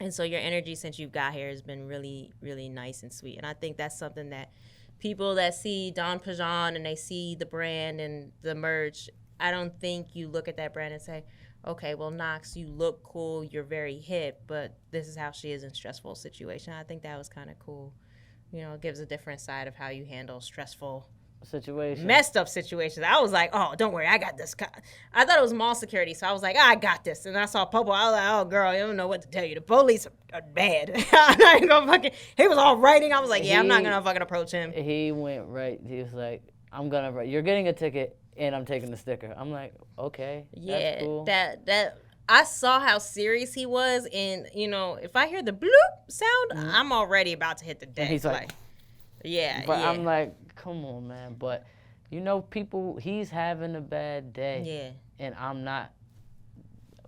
Speaker 2: And so your energy since you've got here has been really, really nice and sweet. And I think that's something that people that see Don Pigeon and they see the brand and the merch, I don't think you look at that brand and say, okay, well, Knox, you look cool, you're very hip, but this is how she is in stressful situation. I think that was kind of cool. You know, it gives a different side of how you handle stressful
Speaker 1: situation.
Speaker 2: Messed up situations. I was like, oh, don't worry, I got this. I thought it was mall security, so I was like, I got this. And I saw Popo, I was like, oh, girl, you don't know what to tell you. The police are bad. I'm not gonna fucking, he was all writing. I was like, yeah, I'm not gonna fucking approach him.
Speaker 1: He went right. He was like, I'm gonna write. You're getting a ticket, and I'm taking the sticker. I'm like, okay,
Speaker 2: yeah,
Speaker 1: that's cool.
Speaker 2: that I saw how serious he was, and you know, if I hear the bloop sound, I'm already about to hit the deck.
Speaker 1: And he's like
Speaker 2: yeah,
Speaker 1: but
Speaker 2: yeah.
Speaker 1: I'm like, come on, man. But you know, people, he's having a bad day.
Speaker 2: Yeah.
Speaker 1: And I'm not.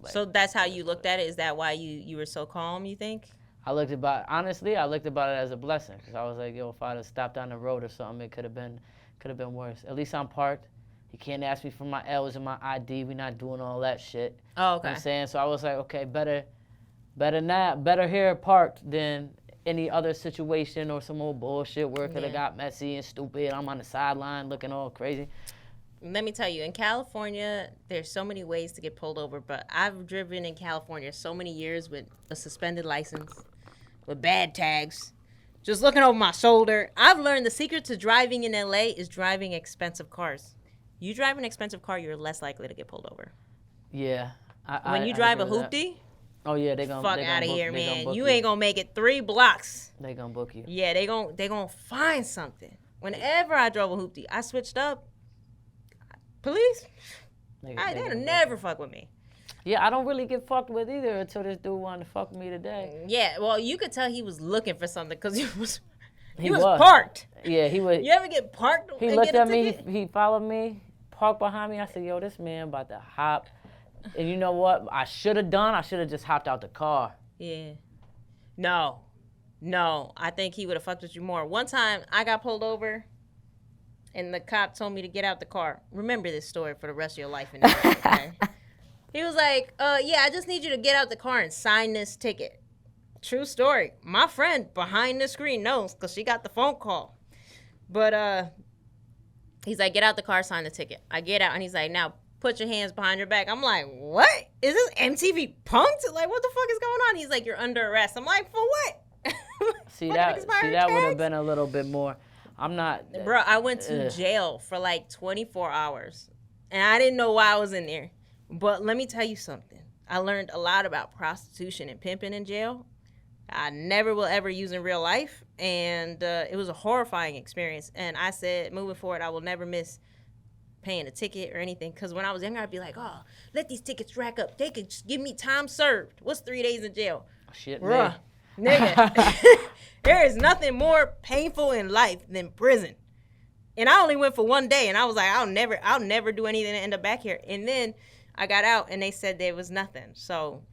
Speaker 2: Like, so that's how you looked at it? Is that why you were so calm, you think?
Speaker 1: Honestly, I looked about it as a blessing. Because I was like, yo, if I'd have stopped down the road or something, it could have been worse. At least I'm parked. He can't ask me for my L's and my ID. We're not doing all that shit.
Speaker 2: Oh, okay.
Speaker 1: You know what I'm saying? So I was like, okay, better here parked than any other situation or some old bullshit where it could have got messy and stupid. I'm on the sideline looking all crazy.
Speaker 2: Let me tell you, in California, there's so many ways to get pulled over, but I've driven in California so many years with a suspended license, with bad tags, just looking over my shoulder. I've learned the secret to driving in LA is driving expensive cars. You drive an expensive car, you're less likely to get pulled over.
Speaker 1: Yeah.
Speaker 2: When you drive a hoopty,
Speaker 1: oh yeah, they gonna
Speaker 2: fuck out of here, man. You
Speaker 1: ain't
Speaker 2: ain't gonna make it 3 blocks.
Speaker 1: They gonna book you.
Speaker 2: Yeah, they gonna find something. Whenever I drove a hoopty, I switched up. Police, they'll never fuck with me.
Speaker 1: Yeah, I don't really get fucked with either until this dude wanted to fuck with me today.
Speaker 2: Yeah, well, you could tell he was looking for something because he was
Speaker 1: was
Speaker 2: parked.
Speaker 1: Yeah, he was.
Speaker 2: You ever get parked?
Speaker 1: He looked at me. He followed me, parked behind me. I said, "Yo, this man about to hop." And you know what? I should have just hopped out the car.
Speaker 2: Yeah. No. I think he would have fucked with you more. One time, I got pulled over, and the cop told me to get out the car. Remember this story for the rest of your life. Okay? He was like, yeah, I just need you to get out the car and sign this ticket. True story. My friend behind the screen knows because she got the phone call. But he's like, get out the car, sign the ticket. I get out, and he's like, now put your hands behind your back. I'm like, what? Is this MTV Punk'd? Like, what the fuck is going on? He's like, you're under arrest. I'm like, for what?
Speaker 1: See, that would have been a little bit more. I'm not.
Speaker 2: Bro, I went to jail for like 24 hours, and I didn't know why I was in there. But let me tell you something. I learned a lot about prostitution and pimping in jail. I never will ever use in real life, and it was a horrifying experience. And I said, moving forward, I will never miss paying a ticket or anything. Because when I was younger, I'd be like, oh, let these tickets rack up. They could just give me time served. What's 3 days in jail?
Speaker 1: Shit,
Speaker 2: bruh, nigga. There is nothing more painful in life than prison. And I only went for 1 day, and I was like, I'll never do anything to end up back here. And then I got out, and they said there was nothing. So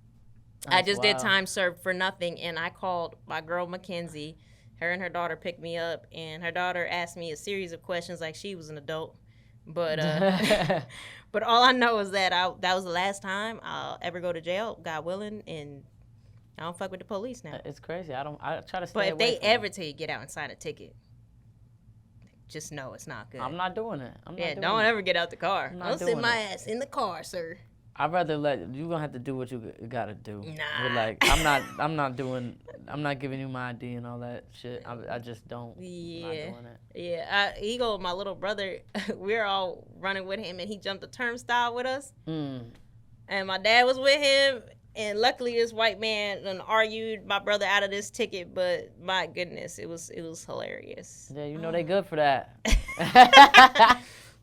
Speaker 2: I just did time served for nothing, and I called my girl Mackenzie. Her and her daughter picked me up, and her daughter asked me a series of questions like she was an adult. But but all I know is that that was the last time I'll ever go to jail, God willing, and I don't fuck with the police now.
Speaker 1: It's crazy. I try to stay
Speaker 2: But if
Speaker 1: away
Speaker 2: they
Speaker 1: from
Speaker 2: ever tell you get out and sign a ticket, just know it's not good.
Speaker 1: I'm not doing it.
Speaker 2: Don't ever get out the car. Don't sit my ass in the car, sir.
Speaker 1: I'd rather you gonna have to do what you gotta do.
Speaker 2: Nah.
Speaker 1: But like I'm not giving you my ID and all that shit. I just don't.
Speaker 2: Yeah.
Speaker 1: Not doing it.
Speaker 2: Yeah. Eagle, my little brother, we're all running with him, and he jumped the turnstile with us. And my dad was with him, and luckily this white man done argued my brother out of this ticket. But my goodness, it was hilarious.
Speaker 1: Yeah, you know they good for that.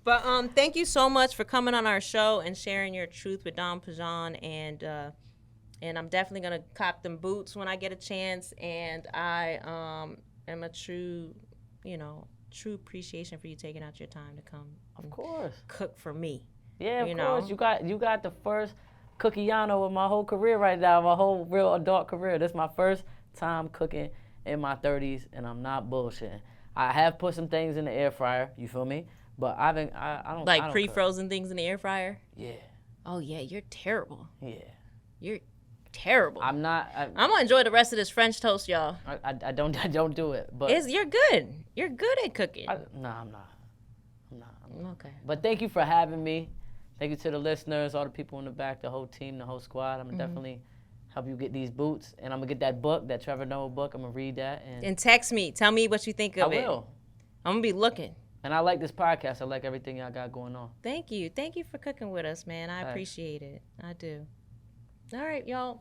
Speaker 2: But thank you so much for coming on our show and sharing your truth with Dom Pigeon, and I'm definitely gonna cop them boots when I get a chance, and I am a true appreciation for you taking out your time to come.
Speaker 1: Of course.
Speaker 2: Cook for me.
Speaker 1: Yeah, of course. You got the first cookiano of my whole career right now, my whole real adult career. This is my first time cooking in my 30s, and I'm not bullshitting. I have put some things in the air fryer. You feel me? But I don't
Speaker 2: like pre-frozen things in the air fryer.
Speaker 1: Yeah.
Speaker 2: Oh yeah, you're terrible.
Speaker 1: Yeah.
Speaker 2: You're terrible.
Speaker 1: I'm not.
Speaker 2: I'm gonna enjoy the rest of this French toast, y'all.
Speaker 1: I don't do it. But
Speaker 2: you're good. You're good at cooking.
Speaker 1: No, I'm not.
Speaker 2: Okay.
Speaker 1: But thank you for having me. Thank you to the listeners, all the people in the back, the whole team, the whole squad. I'm gonna definitely help you get these boots, and I'm gonna get that book, that Trevor Noah book. I'm gonna read that
Speaker 2: and text me. Tell me what you think of it.
Speaker 1: I will.
Speaker 2: I'm gonna be looking.
Speaker 1: And I like this podcast. I like everything y'all got going on.
Speaker 2: Thank you. Thank you for cooking with us, man. I appreciate it. I do. All right, y'all.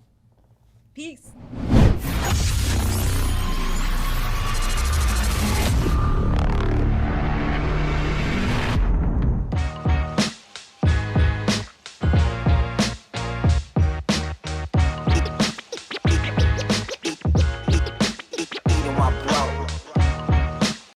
Speaker 2: Peace.